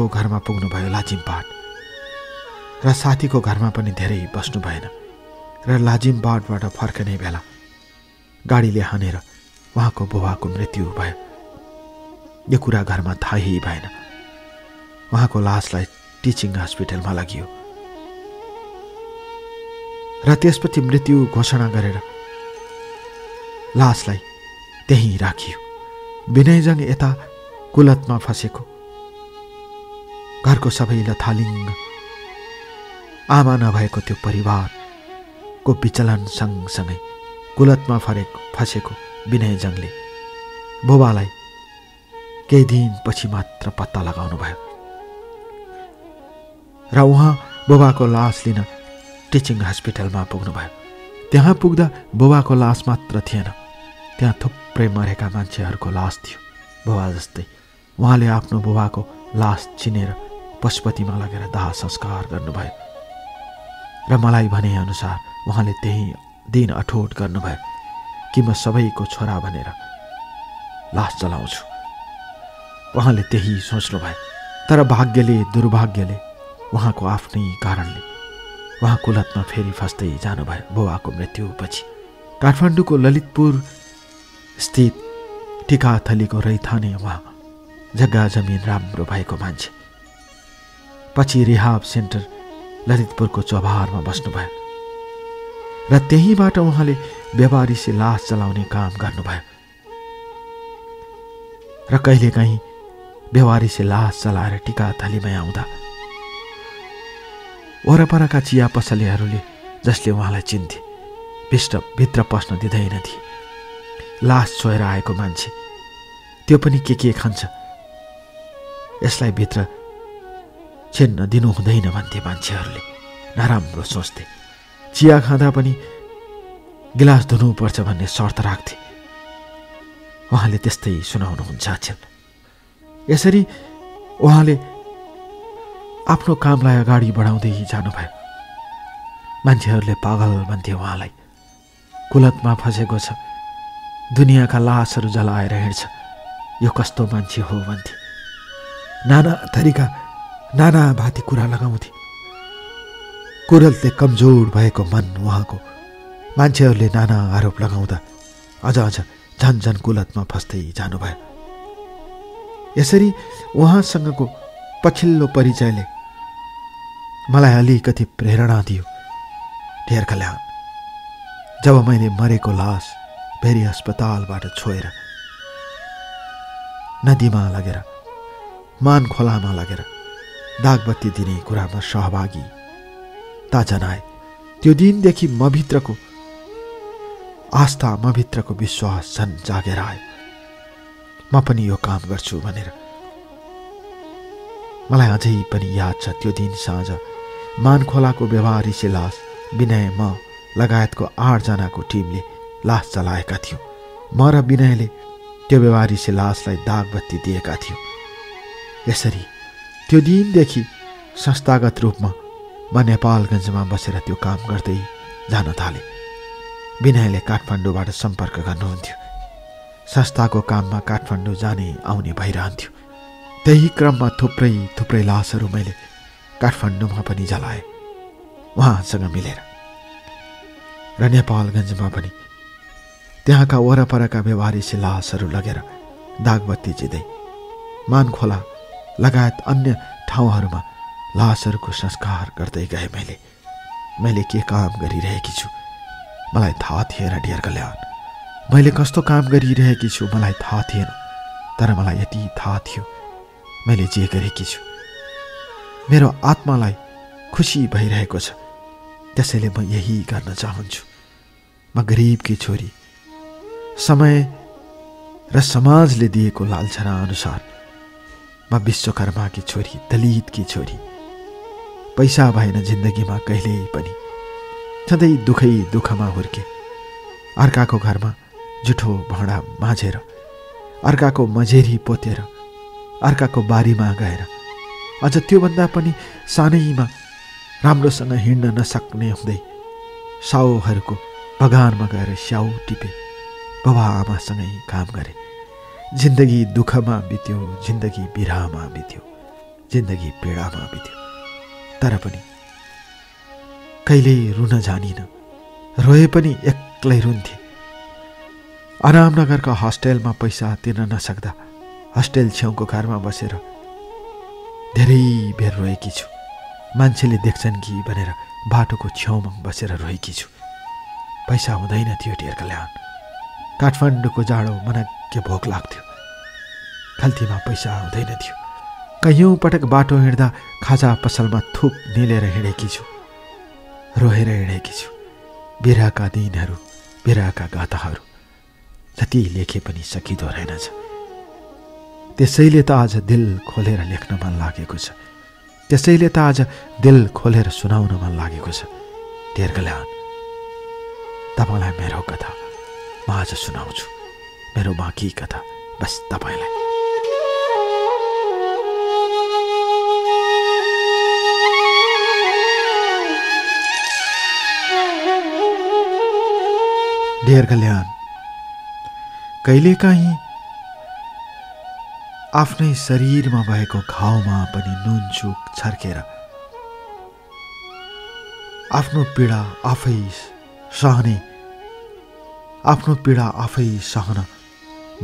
घरमा पुग्नुभयो लाजिमबाट। र साथीको घरमा पनि धेरै बस्नु भएन र लाजिमबाडबाट फर्कने बेला गाडीले हानेर उहाँको बुबाको मृत्यु भयो। यो कुरा घरमा थाहै भएन। उहाँको लासलाई टिचिङ हस्पिटलमा लगियो र त्यसपछि मृत्यु घोषणा गरेर लासलाई त्यहीँ राखियो। विनयजङ यता कुलतमा फसेको, घरको सबै लथालिङ्ग, आमा नभएको त्यो परिवारको विचलन सँगसँगै कुलतमा फसेको विनयजङले बुबालाई केही दिनपछि मात्र पत्ता लगाउनु भयो र उहाँ बुबाको लास लिन टिचिङ हस्पिटलमा पुग्नुभयो। त्यहाँ पुग्दा बुबाको लास मात्र थिएन, त्यहाँ थुप्रै मरेका मान्छेहरूको लास थियो बुबा जस्तै। उहाँले आफ्नो बुबाको लास चिनेर पशुपतिमा लगेर दाह संस्कार गर्नुभयो र मलाई भनेअनुसार उहाँले त्यही दिन अठोट गर्नुभयो कि म सबैको छोरा भनेर लास जलाउँछु। उहाँले त्यही सोच्नुभयो। तर भाग्यले दुर्भाग्यले उहाँको आफ्नै कारणले उहाँ कुलतमा फेरि फस्दै जानुभयो बुबाको मृत्युपछि। काठमाडौँको ललितपुर स्थित टिकाथलीको रैथाने उहाँ जग्गा जमिन राम्रो भएको मान्छे। पछि रिहाब सेन्टर ललितपुरको चौभारमा बस्नुभयो र त्यहीँबाट उहाँले बेवारिसी लास जलाउने काम गर्नुभयो र कहिलेकाहीँ बेवारिसी लास जलाएर टिकाथलीमै आउँदा वरपरका चिया पसलेहरूले जसले उहाँलाई चिन्थे भित्र पस्न दिँदैनथे। लास छोएर आएको मान्छे, त्यो पनि के खान्छ, यसलाई भित्र छिन्न दिनु हुँदैन भन्थे मान्छेहरूले। नराम्रो सोच्थे। चिया खाँदा पनि गिलास धुनुपर्छ भन्ने शर्त राख्थे। उहाँले त्यस्तै सुनाउनुहुन्छ अचेल। यसरी उहाँले आफ्नो कामलाई अगाडि बढाउँदै जानुभयो। मान्छेहरूले पागल भन्थे उहाँलाई। कुलतमा फसेको छ, दुनियाँका लासहरू जलाएर हिँड्छ, यो कस्तो मान्छे हो भन्थे। नाना थरीका नाना भाती कुरा लगाउँथे। कुलतले कमजोर भएको मन उहाँको। मान्छेहरूले नाना आरोप लगाउँदा अझ झन कुलतमा फस्दै जानुभयो। यसरी उहाँसँगको पछिल्लो परिचयले मलाई अलिकति प्रेरणा दियो। ढेर कल्याण। जब मैले मरेको लास भेरी अस्पतालबाट छोएर नदीमा लगेर मान खोलामा लगेर दागबत्ती दिने कुरामा सहभागिता जनाए, त्यो दिनदेखि मभित्रको आस्था, मभित्रको विश्वास झन् जागेर आयो। म पनि यो काम गर्छु भनेर मलाई अझै पनि याद छ त्यो दिन साँझ मानखोलाको व्यवहारिसी लास विनय, म लगायतको 8 जनाको टिमले लास जलाएका थियौँ। म र विनयले त्यो व्यवहारिसी लासलाई दागबत्ती दिएका थियौँ। यसरी त्यो दिनदेखि संस्थागत रूपमा म नेपालगञ्जमा बसेर त्यो काम गर्दै जान थालेँ। विनयले काठमाडौँबाट सम्पर्क गर्नुहुन्थ्यो। संस्थाको काममा काठमाडौँ जाने आउने भइरहन्थ्यो। त्यही क्रममा थुप्रै लासहरू मैले काठमाडौँमा पनि जलाएँ उहाँसँग मिलेर, र नेपालगञ्जमा पनि त्यहाँका वरपरका व्यवहारिसी लासहरू लगेर दागबत्ती जिँदै मानखोला लगायत अन्य ठाउँहरूमा लासहरूको संस्कार गर्दै गए। मैले के काम गरिरहेकी छु मलाई थाहा थिएन डियर कल्याण। मैले कस्तो काम गरिरहेकी छु मलाई थाहा थिएन, तर मलाई यति थाहा थियो मैले जे गरेकी छु मेरो आत्मालाई खुसी भइरहेको छ। त्यसैले म यही गर्न चाहन्छु। म गरिबकी छोरी, समय र समाजले दिएको लालछना अनुसार म विश्वकर्माकी छोरी, दलितकी छोरी। पैसा भएन जिन्दगीमा कहिल्यै पनि, सधैँ दुखमा हुर्के। अर्काको घरमा जुठो भाँडा माझेर, अर्काको मझेरी पोतेर, अर्काको बारीमा गएर, अझ त्योभन्दा पनि सानैमा राम्रोसँग हिँड्न नसक्ने हुँदै साउहरूको बगानमा गएर स्याउ टिपे, बाबा आमासँगै काम गरे। जिन्दगी दुःखमा बित्यो, जिन्दगी बिरहमा बित्यो, जिन्दगी पीडामा बित्यो। तर पनि कहिल्यै रुन जानिन, रोए पनि एक्लै रुन्थे। अनामनगरका हस्टेलमा पैसा तिर्न नसक्दा हस्टेल छेउको घरमा बसेर धेरै बेर रोएकी छु। मान्छेले देख्छन् कि भनेर बाटोको छेउमा बसेर रोएकी छु। पैसा हुँदैन थियो डियर कल्याण। काठमाडौँको जाडो मनग्गे भोक लाग्थ्यो। खल्तीमा पैसा हुँदैन थियो। कयौँ पटक बाटो हिँड्दा खाजा पसलमा थुक निलेर हिँडेकी छु, रोएर हिँडेकी छु। बिरहका दिनहरू, बिरहका गाथाहरू जति लेखे पनि सकिँदो रहेनछ। त्यसैले त आज दिल खोलेर लेख्न मन लागेको छ। त्यसैले त आज दिल खोलेर सुनाउन मन लागेको छ। डियर कल्याण, तपाईलाई मेरो कथा म आज सुनाउँछु। मेरो बाँकी कथा बस तपाईलाई। डियर कल्याण, कहिलेकाहीँ आफ्नै शरीरमा भएको घाउमा पनि नुनचुक छर्केर आफ्नो पीडा आफै सहन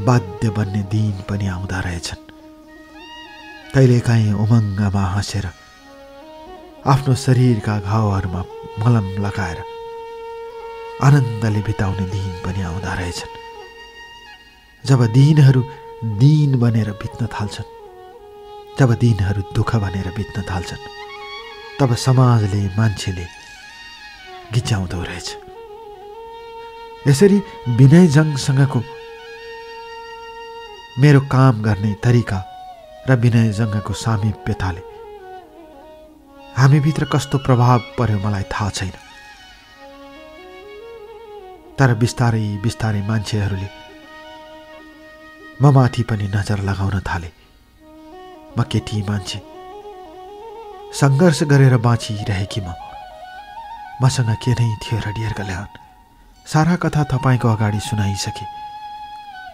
बाध्य बन्ने दिन पनि आउँदा रहेछन्। कहिलेकाहीँ उमङ्गमा हाँसेर आफ्नो शरीरका घाउहरूमा मलम लगाएर आनन्दले बिताउने दिन पनि आउँदा रहेछन्। जब दिनहरू दिन बनेर बित्न थाल्छन्, जब दिनहरू दुःख बनेर बित्न थाल्छन्, तब समाजले, मान्छेले गिच्याउँदो रहेछ। यसरी विनयजङसँगको मेरो काम गर्ने तरिका र विनयजङको सामिप्यताले हामीभित्र कस्तो प्रभाव पर्यो मलाई थाहा छैन। तर बिस्तारै बिस्तारै मान्छेहरूले म माथि पनि नजर लगाउन थाले। म केटी मान्छे, सङ्घर्ष गरेर बाँचिरहेकी मसँग के नै थियो र डियर कल्याण। सारा कथा तपाईँको अगाडि सुनाइसके।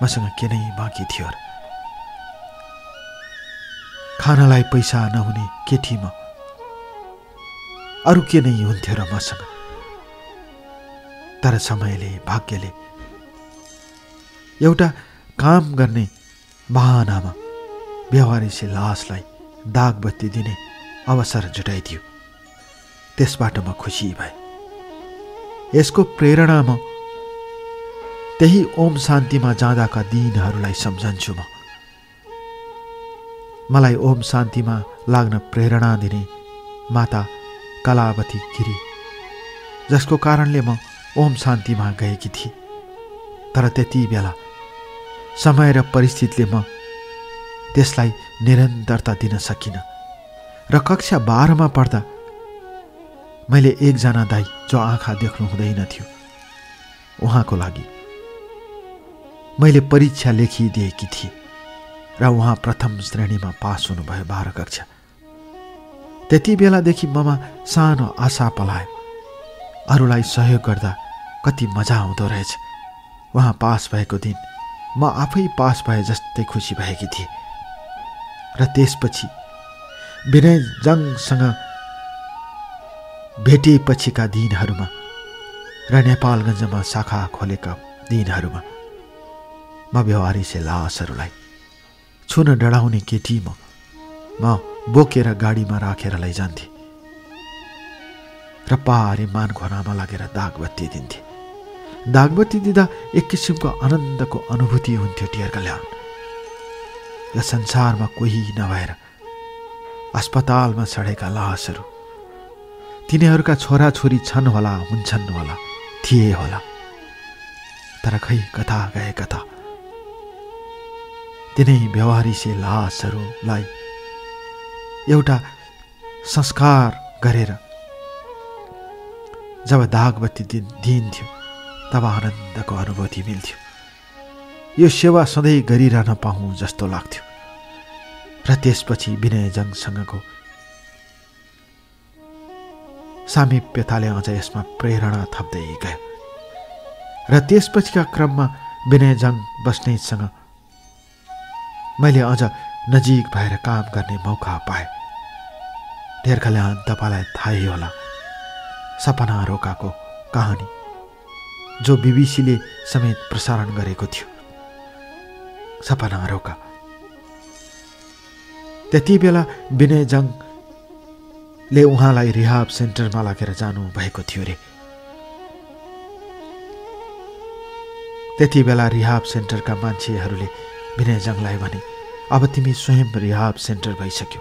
मसँग के नै बाँकी थियो र? खानलाई पैसा नहुने केटी म, अरू के नै हुन्थ्यो र मसँग? तर समयले, भाग्यले एउटा काम गर्ने बहानामा व्यवहारिसी लासलाई दागबत्ती दिने अवसर जुटाइदियो। त्यसबाट म खुसी भए। यसको प्रेरणा म त्यही ओम शान्तिमा जाँदाका दिनहरूलाई सम्झन्छु। मलाई ओम शान्तिमा लाग्न प्रेरणा दिने माता कलावती गिरी, जसको कारणले म ओम शान्तिमा गएकी थिएँ। तर त्यति बेला समय र परिस्थितिले म त्यसलाई निरन्तरता दिन सकिनँ। र कक्षा 12 मा पढ्दा मैले एकजना दाइ जो आँखा देख्नु हुँदैन थियो, उहाँको लागि मैले परीक्षा लेखिदिएकी थिएँ र उहाँ प्रथम श्रेणीमा पास हुनुभयो 12 कक्षा। त्यति बेलादेखि ममा सानो आशा पलायो, अरूलाई सहयोग गर्दा कति मजा आउँदो रहेछ। उहाँ पास भएको दिन म आफै पास भए जस्तै खुसी भएकी थिएँ। र त्यसपछि विनय जङसँग भेटेपछिका दिनहरूमा र नेपालगञ्जमा शाखा खोलेका दिनहरूमा म व्यवहारिसे लासहरूलाई छुन डराउने केटी म बोकेर गाडीमा राखेर लैजान्थेँ र पारे मान घोनामा लागेर दागबत्ती दिन्थे। दागबत्ती दिँदा एक किसिमको आनन्दको अनुभूति हुन्थ्यो। डियर कल्याण, यो संसारमा कोही नभएर अस्पतालमा सडेका लासहरू तिनीहरूका छोराछोरी छन् होला, हुन्छन् होला, थिए होला, तर खै कता गए कता। तिनै व्यवहारिसे लासहरूलाई एउटा संस्कार गरेर जब दागबत्ती दिइन्थ्यो तब आनन्दको अनुभूति मिल्थ्यो। यो सेवा सधैँ गरिरहन पाऊँ जस्तो लाग्थ्यो। र त्यसपछि विनय जङसँगको सामिप्यताले अझ यसमा प्रेरणा थप्दै गयो। र त्यसपछिका क्रममा विनय जङ बस्नेतसँग मैले अझ नजिक भएर काम गर्ने मौका पाएँ। धेर कल्याण, तपाईँलाई थाहै होला सपना रोकाको कहानी जो बीबीसीले समेत प्रसारण गरेको थियो। सपना रोका त्यति बेला विनय जङले उहाँलाई रिहाब सेन्टरमा लगेर जानु भएको थियो रे। त्यति बेला रिहाब सेन्टरका मान्छेहरूले विनय जङलाई भने, अब तिमी स्वयं रिहाब सेन्टर भइसक्यो,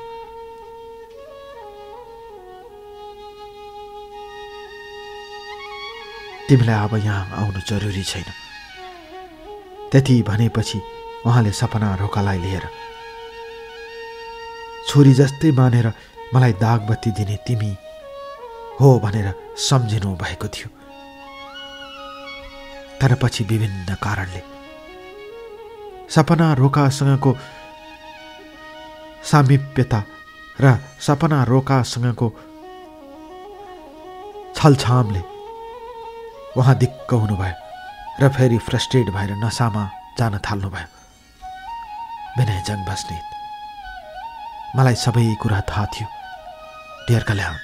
तिमीलाई अब यहाँ आउनु जरुरी छैन। त्यति भनेपछि उहाँले सपना रोकालाई लिएर छोरी जस्तै मानेर मलाई दागबत्ती दिने तिमी हो भनेर सम्झिनु भएको थियो। तर पछि विभिन्न कारणले सपना रोकासँगको सामिप्यता र सपना रोकासँगको छलछामले उहाँ दिक्क हुनुभयो र फेरि फ्रस्ट्रेट भएर नसामा जान थाल्नुभयो। विनय जङ बस्नेत, मलाई सबै कुरा थाहा थियो डियर कल्याण,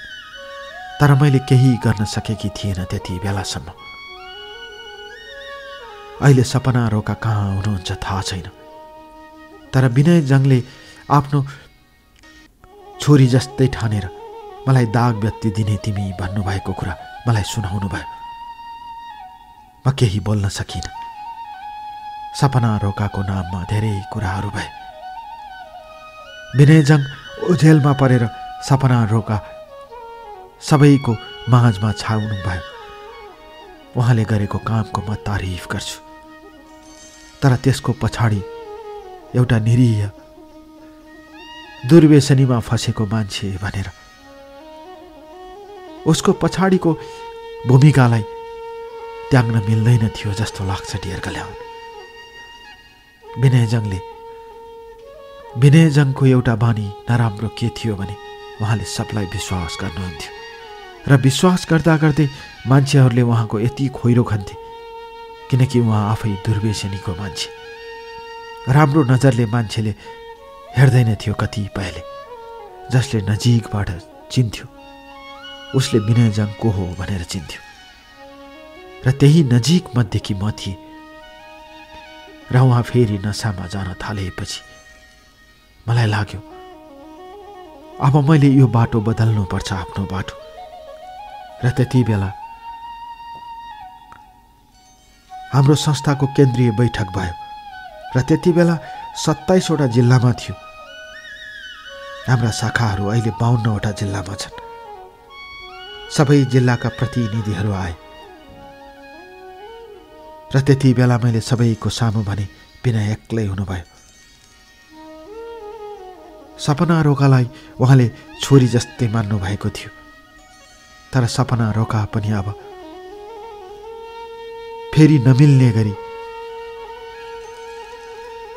तर मैले केही गर्न सकेकी थिएन त्यति बेलासम्म। अहिले सपना रोका कहाँ हुनुहुन्छ थाहा छैन, तर विनय जङले आफ्नो छोरी जस्तै ठानेर मलाई दागबत्ती दिने तिमी भन्नुभएको कुरा मलाई सुनाउनु भयो। म केही बोल्न सकिनँ। सपना रोकाको नाममा धेरै कुराहरू भए। विनय जङ ओझेलमा परेर सपना रोका सबैको माझमा छाउनु भयो। उहाँले गरेको कामको म तारिफ गर्छु, तर त्यसको पछाडि एउटा निरीह दुर्व्यसनीमा फसेको मान्छे भनेर उसको पछाडिको भूमिकालाई त्याग्न मिल्दैन थियो जस्तो लाग्छ डियर कल्याण। विनय जङको एउटा बानी नराम्रो के थियो भने उहाँले सबलाई विश्वास गर्नुहुन्थ्यो र विश्वास गर्दा गर्दै मान्छेहरूले उहाँको यति खोइरो खन्थे किनकि उहाँ आफै दुर्व्यसनीको मान्छे। राम्रो नजरले मान्छेले हेर्दैन थियो कतिपयले, जसले नजिकबाट चिन्थ्यो उसले विनय जङ को हो भनेर चिन्थ्यो। र त्यही नजिक मध्येकी म थिएँ। र उहाँ फेरि नसामा जान थालेपछि मलाई लाग्यो अब मैले यो बाटो बदल्नुपर्छ, आफ्नो बाटो। र त्यति बेला हाम्रो संस्थाको केन्द्रीय बैठक भयो र त्यति बेला 27 वटा जिल्लामा थियो। हाम्रा शाखाहरू अहिले 52 वटा जिल्लामा छन्। सबै जिल्लाका प्रतिनिधिहरू आए र त्यति बेला मैले सबैको सामु भने विनय एक्लै हुनुभयो। सपना रोकालाई उहाँले छोरी जस्तै मान्नु भएको थियो। तर सपना रोका पनि अब फेरि नमिल्ने गरी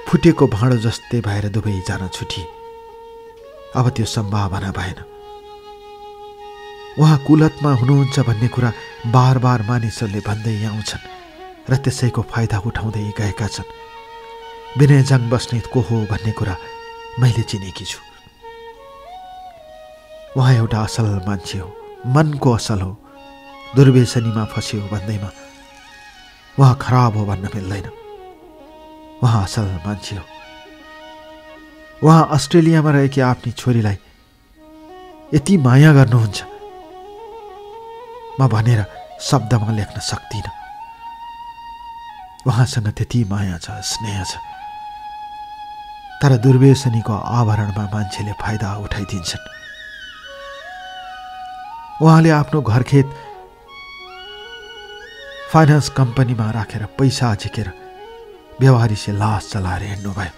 फुटेको भाँडो जस्तै भएर दुवै जान छुटिए। अब त्यो सम्भावना भएन। उहाँ कुलतमा हुनुहुन्छ भन्ने कुरा बार बार मानिसहरूले भन्दै आउँछन् र त्यसैको फाइदा उठाउँदै गएका छन्। विनयजङ बस्नेत को हो भन्ने कुरा मैले चिनेकी छु। उहाँ एउटा असल मान्छे हो, मनको असल हो। दुर्व्यसनीमा फस्यो भन्दैमा उहाँ खराब हो भन्न मिल्दैन। उहाँ असल मान्छे हो। उहाँ अस्ट्रेलियामा रहेकी आफ्नी छोरीलाई यति माया गर्नुहुन्छ म भनेर शब्दमा लेख्न सक्दिनँ। उहाँसँग त्यति माया छ, स्नेह छ। तर दुर्व्यसनीको आवरणमा मान्छेले फाइदा उठाइदिन्छन्। उहाँले आफ्नो घरखेत फाइनान्स कम्पनीमा राखेर पैसा झिकेर व्यवहारिसे लास जलाएर हिँड्नुभयो।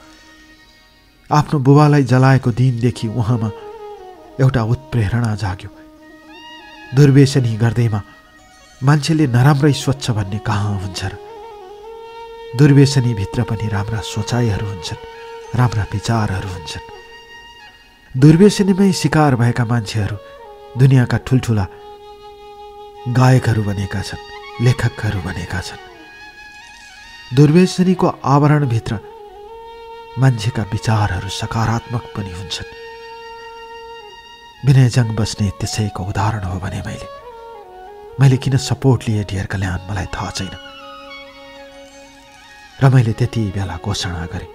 आफ्नो बुबालाई जलाएको दिनदेखि उहाँमा एउटा उत्प्रेरणा जाग्यो। दुर्व्यसनी गर्दैमा मान्छेले नराम्रै स्वच्छ भन्ने कहाँ हुन्छ र? दुर्व्यसनीभित्र पनि राम्रा सोचाइहरू हुन्छन्, राम्रा विचारहरू हुन्छन्। दुर्व्यसनीमै शिकार भएका मान्छेहरू दुनियाँका ठुल्ठुला गायकहरू बनेका छन्, लेखकहरू बनेका छन्। दुर्व्यसनीको आवरणभित्र मान्छेका विचारहरू सकारात्मक पनि हुन्छन्। विनयजङ बस्नेत त्यसैको उदाहरण हो भने मैले किन सपोर्ट लिए डियर कल्याण मलाई थाहा छैन। र मैले त्यति बेला घोषणा गरेँ,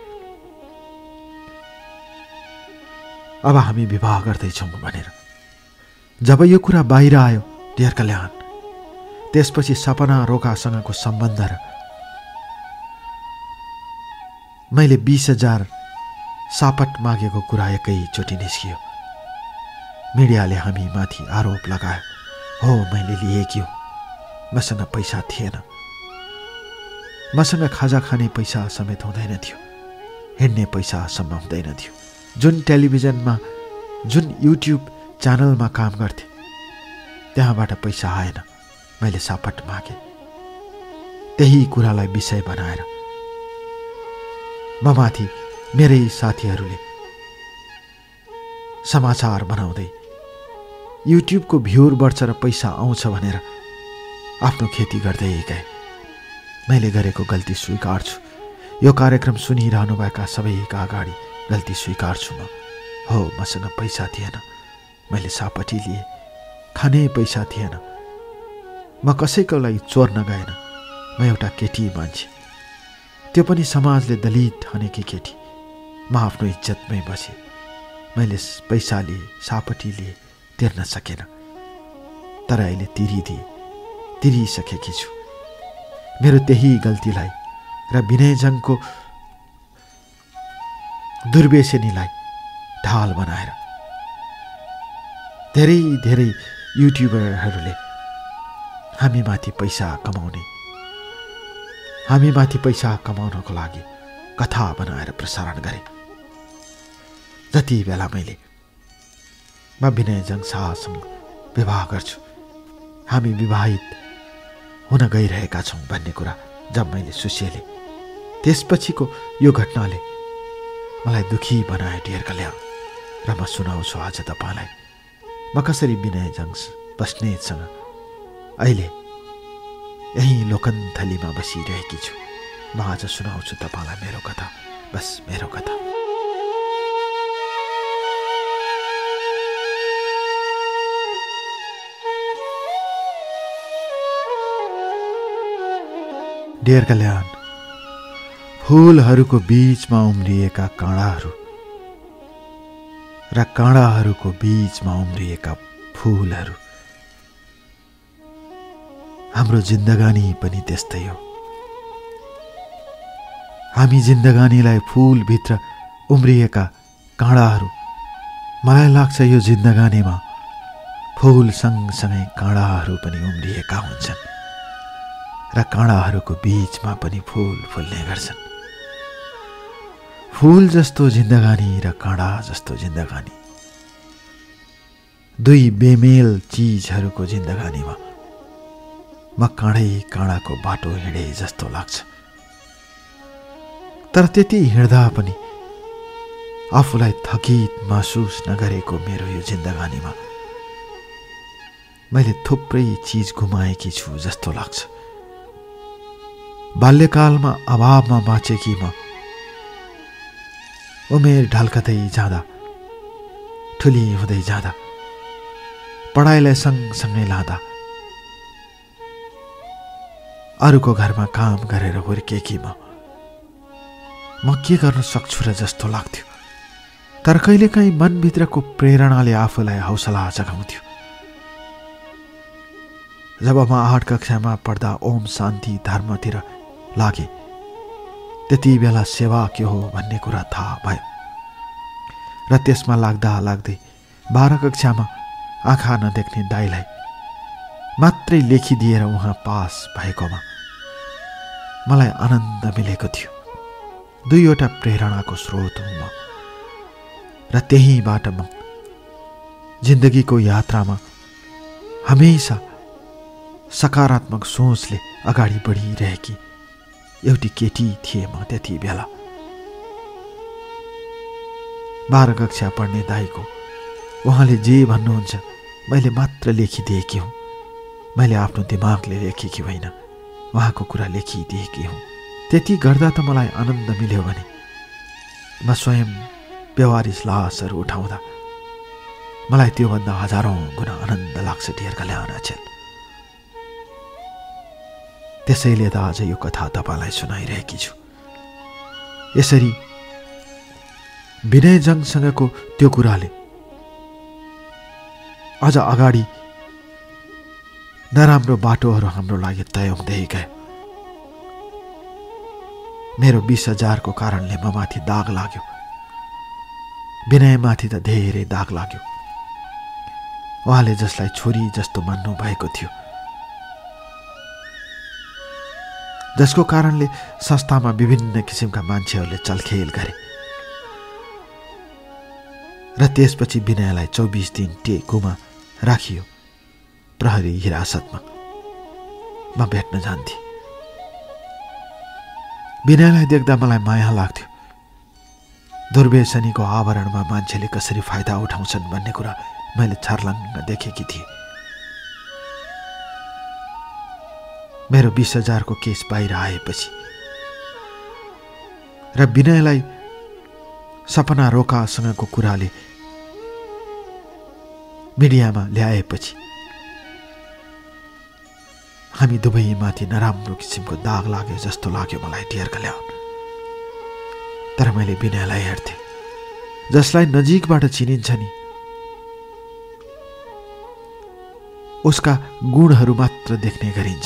अब हामी विवाह गर्दैछौँ भनेर। जब यो कुरा बाहिर आयो डियर कल्याण, त्यसपछि सपना रोकासँगको सम्बन्ध र मैले 20,000 सापट मागेको कुरा एकैचोटि निस्कियो। मिडियाले हामी माथि आरोप लगायो, हो मैले लिएकी हो, मसँग पैसा थिएन, मसँग खाजा खाने पैसा समेत हुँदैन थियो, हिँड्ने पैसासम्म हुँदैन थियो। जुन टेलिभिजनमा, जुन युट्युब च्यानलमा काम गर्थे त्यहाँबाट पैसा आएन। मैले सापट मागेँ। त्यही कुरालाई विषय बनाएर म माथि मेरै साथीहरूले समाचार बनाउँदै युट्युबको भ्युर बढ्छ र पैसा आउँछ भनेर आफ्नो खेती गर्दै गए। मैले गरेको गल्ती स्वीकार्छु। यो कार्यक्रम सुनिरहनुभएका सबैका अगाडि गल्ती स्वीकार्छु म। हो, मसँग पैसा थिएन, मैले सापटी लिएँ। खाने पैसा थिएन, म कसैको लागि चोर्न गएन। म एउटा केटी मान्छे, त्यो पनि समाजले दलित ठानेकी केटी। म आफ्नो इज्जतमै बसेँ। मैले पैसा लिएँ, सापटी लिएँ, तिर्न सकेन। तर अहिले तिरिसकेकी छु। मेरो त्यही गल्तीलाई र विनयजङको दुर्व्यसनीलाई ढाल बनाएर धेरै युट्युबरहरूले हामीमाथि पैसा कमाउनको लागि कथा बनाएर प्रसारण गरे। जति बेला म विनयजङ शाहसँग विवाह गर्छु, हामी विवाहित हुन गइरहेका छौँ भन्ने कुरा जब मैले सुसेले, त्यसपछिको यो घटनाले मलाई दुखी बनायो डियर कल्याण। र म सुनाउँछु आज तपाईँलाई म कसरी विनयजङ बस्नेतसँग अहिले यही लोकन्थलीमा बसिरहेकी छु। म आज सुनाउँछु तपाईँलाई मेरो कथा, बस मेरो कथा। डियर कल्याण, फूलहरूको बीचमा उम्रिएका काँडाहरू र काँडाहरूको बीचमा उम्रिएका फूलहरू, हाम्रो जिन्दगानी पनि त्यस्तै हो। हामी जिन्दगानीलाई फूलभित्र उम्रिएका काँडाहरू, मलाई लाग्छ यो जिन्दगानीमा फूल सँगसँगै काँडाहरू पनि उम्रिएका हुन्छन् र काँडाहरूको बीचमा पनि फूल फुल्ने गर्छन्। फूल जस्तो जिन्दगानी र काँडा जस्तो जिन्दगानी, दुई बेमेल चीजहरूको जिन्दगानीमा म काँडै काँडाको बाटो हिँडे जस्तो लाग्छ। तर त्यति हिँड्दा पनि आफूलाई थकित महसुस नगरेको मेरो यो जिन्दगानीमा मैले थुप्रै चीज गुमाएकी छु जस्तो लाग्छ। बाल्यकालमा अभावमा बाँचेकी म उमेर ढल्कदै जाँदा, ठुली हुँदै जाँदा, पढाइलाई सँगसँगै लाँदा अरूको घरमा काम गरेर हुर्केकी म के गर्न सक्छु र जस्तो लाग्थ्यो। तर कहिलेकाहीँ मनभित्रको प्रेरणाले आफूलाई हौसला जगाउँथ्यो। जब म 8 कक्षामा पढ्दा ओम शान्ति धर्मतिर लागे, त्यति बेला सेवा के हो भन्ने कुरा थाहा भयो र त्यसमा लाग्दा लाग्दै 12 कक्षामा आँखा नदेख्ने दाइलाई मात्रै लेखिदिएर उहाँ पास भएकोमा मलाई आनन्द मिलेको थियो। दुईवटा प्रेरणाको स्रोत हुँ म र त्यहीबाट म जिन्दगीको यात्रामा हमेशा सकारात्मक सोचले अगाडि बढिरहेकी एउटी केटी थिए म त्यति बेला। 12 कक्षा पढ्ने दाइको उहाँले जे भन्नुहुन्छ मैले मात्र लेखिदिएकी हुँ। मैले आफ्नो दिमागले लेखेकी होइन, उहाँको कुरा लेखिदिएकी हुँ। त्यति गर्दा त मलाई आनन्द मिल्यो भने म स्वयं व्यवहारिक लासहरू उठाउँदा मलाई त्योभन्दा हजारौँ गुणा आनन्द लाग्छ। डियर कल्याण अचेल, त्यसैले त आज यो कथा तपाईँलाई सुनाइरहेकी छु। यसरी विनय जङसँगको त्यो कुराले अझ अगाडि नराम्रो बाटोहरू हाम्रो लागि तय हुँदै गयो। मेरो 20,000 को कारणले म माथि दाग लाग्यो, विनयमाथि त धेरै दाग लाग्यो। उहाँले जसलाई छोरी जस्तो मान्नु भएको थियो, जसको कारणले संस्थामा विभिन्न किसिमका मान्छेहरूले चलखेल गरे र त्यसपछि विनयलाई 24 दिन टेकुमा राखियो प्रहरी हिरासतमा। म भेट्न जान्थे। विनयलाई देख्दा मलाई माया लाग्थ्यो। दुर्व्यसनीको आवरणमा मान्छेले कसरी फाइदा उठाउँछन् भन्ने कुरा मैले छर्लङ्ग देखेकी थिएँ। मेरो 20,000 को केस बाहिर आएपछि र विनयलाई सपना रोकासँगको कुराले मिडियामा ल्याएपछि हामी दुवैमाथि नराम्रो किसिमको दाग लाग्यो जस्तो लाग्यो मलाई। डियर कल्याण, तर मैले विनयलाई हेर्थेँ। जसलाई नजिकबाट चिनिन्छ नि, उसका गुणहरू मात्र देख्ने गरिन्छ।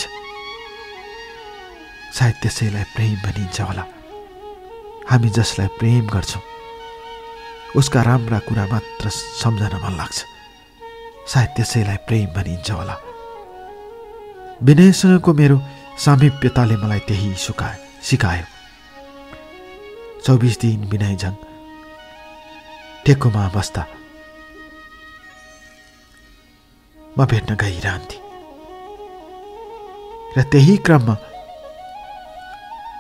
सायद त्यसैलाई प्रेम भनिन्छ होला। हामी जसलाई प्रेम गर्छौँ उसका राम्रा कुरा मात्र सम्झन मन लाग्छ। सायद त्यसैलाई प्रेम भनिन्छ होला। विनयसँगको मेरो सामिप्यताले मलाई त्यही सिकायो। 24 दिन विनय जङ टेकुमा बस्दा म भेट्न गइरहन्थेँ र त्यही क्रममा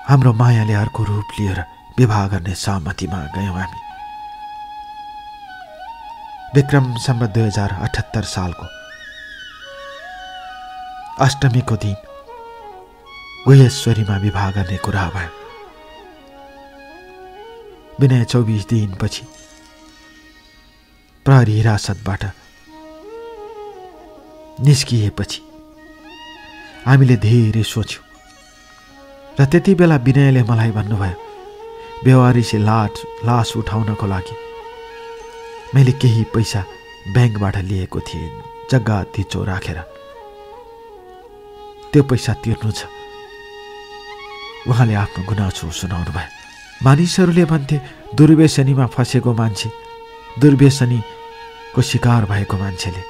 हाम्रो मायाले अर्को रूप लिएर विवाह गर्ने सहमतिमा गयौँ हामी। विक्रम सम्वत 2078 सालको अष्टमीको दिन गुहेश्वरीमा विवाह गर्ने कुरा भयो। विनय 24 दिनपछि प्रहरी हिरासतबाट निस्किएपछि हामीले धेरै सोच्यौँ र त्यति बेला विनयले मलाई भन्नुभयो, बेवारिसे लास उठाउनको लागि मैले केही पैसा ब्याङ्कबाट लिएको थिएँ जग्गा धिचो राखेर, त्यो पैसा तिर्नु छ। उहाँले आफ्नो गुनासो सुनाउनु भयो। मानिसहरूले भन्थे दुर्व्यसनीमा फसेको मान्छे, दुर्व्यसनीको शिकार भएको मान्छेले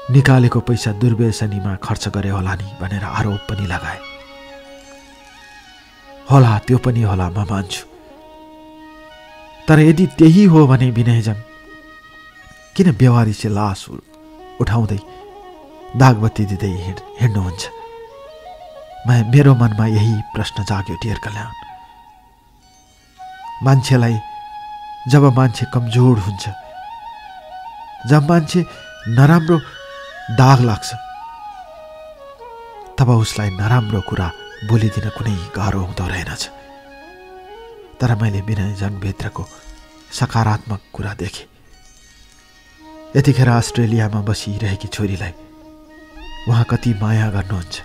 निकालेको पैसा दुर्व्यसनीमा खर्च गरे होला नि भनेर आरोप पनि लगाए। होला, त्यो पनि होला, म मान्छु। तर यदि त्यही हो भने विनयजङ किन बेवारिसे लास उठाउँदै दागबत्ती दिँदै हिँड्नुहुन्छ? मेरो मनमा यही प्रश्न जाग्यो डियर कल्याण। मान्छेलाई जब मान्छे कमजोर हुन्छ, जब मान्छे नराम्रो दाग लाग्छ, तब उसलाई नराम्रो कुरा बोलिदिन कुनै गाह्रो हुँदो रहेनछ। तर मैले विनयजङभित्रको सकारात्मक कुरा देखेँ। यतिखेर अस्ट्रेलियामा बसिरहेकी छोरीलाई उहाँ कति माया गर्नुहुन्छ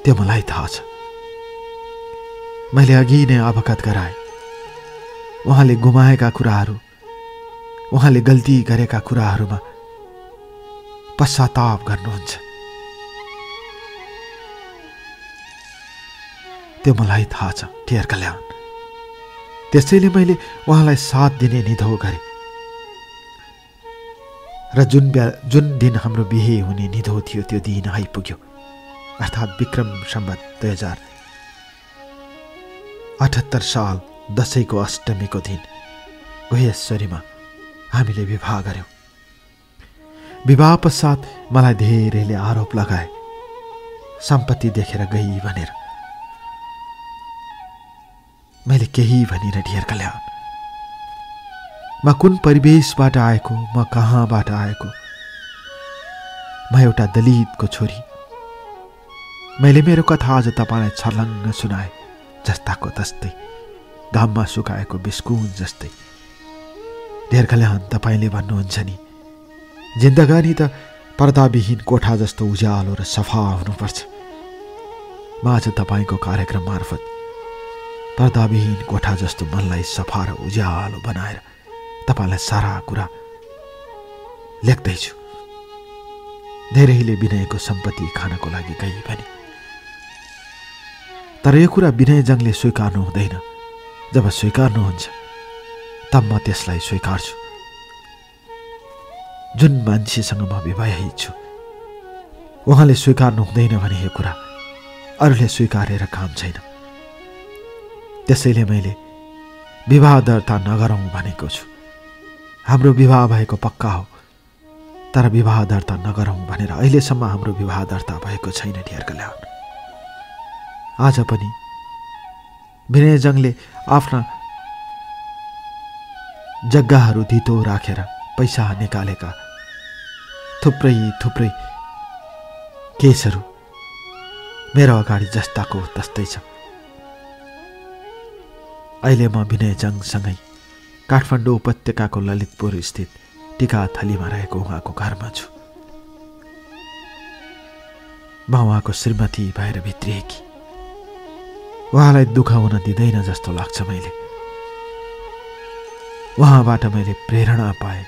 त्यो मलाई थाहा छ। मैले अघि नै अवगत गराएँ। उहाँले गुमाएका कुराहरू, उहाँले गल्ती गरेका कुराहरूमा पश्चाताप गर्नुहुन्छ। त्यो मलाई थाहा छ डियर कल्याण। त्यसैले मैले उहाँलाई साथ दिने निधो गरेँ र जुन दिन हाम्रो बिहे हुने निधो थियो त्यो दिन आइपुग्यो, अर्थात् विक्रम सम्वत 2078 साल दशैंको अष्टमीको दिन गुहेश्वरीमा हामीले विवाह गर्यौं। विवाह पश्चात मलाई धेरैले आरोप लगाए, सम्पत्ति देखेर गई भनेर। मैले केही भनिन डियर कल्याण। म कुन परिवेशबाट आएको, म कहाँबाट आएको, म एउटा दलितको छोरी। मैले मेरो कथा आज तपाईलाई छर्लङ्ग सुनाए, जस्ताको तस्तै, घाममा सुकाएको बिस्कुट जस्तै। डियर कल्याण, तपाईले भन्नुहुन्छ नि, जिन्दगानी त पर्दाविहीन कोठा जस्तो उज्यालो र सफा हुनुपर्छ। म आज तपाईको कार्यक्रम मार्फत पर्दाविहीन कोठा जस्तो मनलाई सफा र उज्यालो बनाएर तपाईलाई सारा कुरा लेख्दैछु। धेरैले विनयको सम्पत्ति खानको लागि गई भने, तर यो कुरा विनयजङले स्वीकार्नु हुँदैन। जब स्वीकार्नुहुन्छ तब म त्यसलाई स्वीकार्छु। जुन मान्छेसँग म विवाहित छु उहाँले स्वीकार्नु हुँदैन भने यो कुरा अरूले स्वीकारेर काम छैन। त्यसैले मैले विवाह दर्ता नगरौँ भनेको छु। हाम्रो विवाह भएको पक्का हो, तर विवाह दर्ता नगरौँ भनेर अहिलेसम्म हाम्रो विवाह दर्ता भएको छैन डियर कल्याण। आज पनि विनयजङले आफ्ना जग्गाहरू धितो राखेर पैसा निकालेका थुप्रै थुप्रै केसहरू मेरो अगाडि जस्ताको तस्तै छ। अहिले म विनयजङसँगै काठमाडौँ उपत्यकाको ललितपुर स्थित टिकाथलीमा रहेको उहाँको घरमा छु। म उहाँको श्रीमती भएर भित्रिएकी। उहाँलाई दुःख हुन दिँदैन जस्तो लाग्छ। मैले उहाँबाट मैले प्रेरणा पाएँ,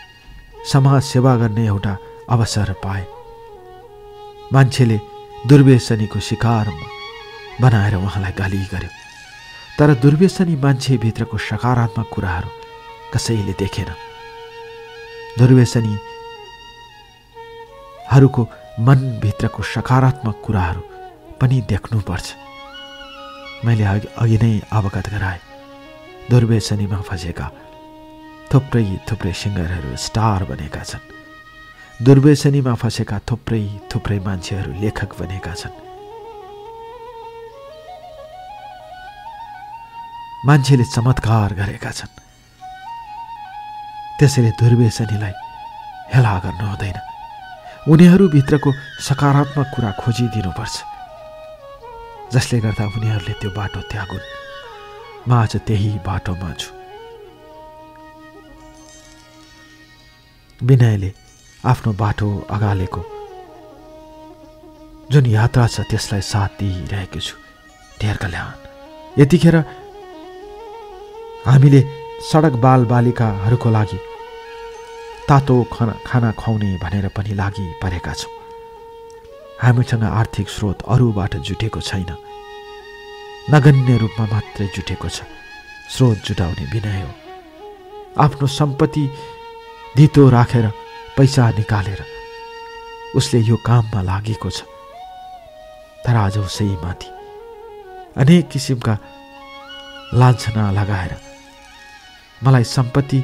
समाज सेवा गर्ने एउटा अवसर पाएँ। मान्छेले दुर्व्यसनीको शिकार बनाएर उहाँलाई गाली गर्यो, तर दुर्व्यसनी मान्छेभित्रको सकारात्मक कुराहरू कसैले देखेन। दुर्व्यसनीहरूको मनभित्रको सकारात्मक कुराहरू पनि देख्नुपर्छ। मैले अघि नै अवगत गराएँ, दुर्व्यसनीमा फँसेका थुप्रै थुप्रै सिङ्गरहरू स्टार बनेका छन्। दुर्व्यसनीमा फँसेका थुप्रै थुप्रै मान्छेहरू लेखक बनेका छन्। मान्छेले चमत्कार गरेका छन्। त्यसैले दुर्व्यसनीलाई हेला गर्नु हुँदैन। उनीहरूभित्रको सकारात्मक कुरा खोजिदिनुपर्छ, जसले गर्दा उनीहरूले त्यो बाटो त्यागुन्। म आज त्यही बाटोमा छु। विनयले आफ्नो बाटो अगालेको जुन यात्रा छ त्यसलाई साथ दिइरहेको छु डियर कल्याण। यतिखेर हामीले सडक बालबालिकाहरूको लागि तातो खाना खुवाउने भनेर पनि लागि परेका छौँ। हामीसँग आर्थिक स्रोत अरूबाट जुटेको छैन, नगन्य रूपमा मात्रै जुटेको छ। स्रोत जुटाउने विनय हो। आफ्नो सम्पत्ति धितो राखेर पैसा निकालेर उसले यो काममा लागेको छ। तराजु सही माथि अनेक किसिमका लान्छना लगाएर मलाई सम्पत्ति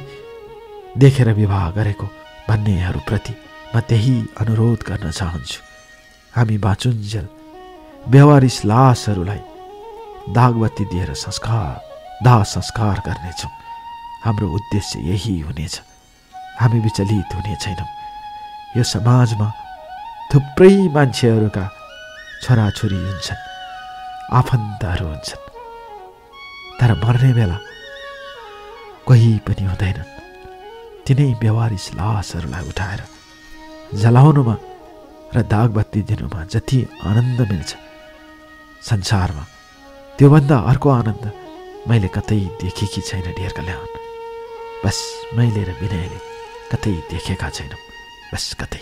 देखेर विवाह गरेको भन्नेहरूप्रति म त्यही अनुरोध गर्न चाहन्छु। हामी बाँचुन्जेल व्यवहारिस लासहरूलाई दागबत्ती दिएर दाह संस्कार गर्नेछौँ। हाम्रो उद्देश्य यही हुनेछ। हामी विचलित हुने छैनौँ। यो समाजमा थुप्रै मान्छेहरूका छोराछोरी हुन्छन्, आफन्तहरू हुन्छन्, तर मर्ने बेला कोही पनि हुँदैनन्। तिनै व्यवहारिस लासहरूलाई उठाएर जलाउनुमा र दागबत्ती दिनुमा जति आनन्द मिल्छ संसारमा, त्योभन्दा अर्को आनन्द मैले कतै देखेकी छैन डियर कल्याण। बस मैले र विनयले कतै देखेका छैनौँ, बस कतै।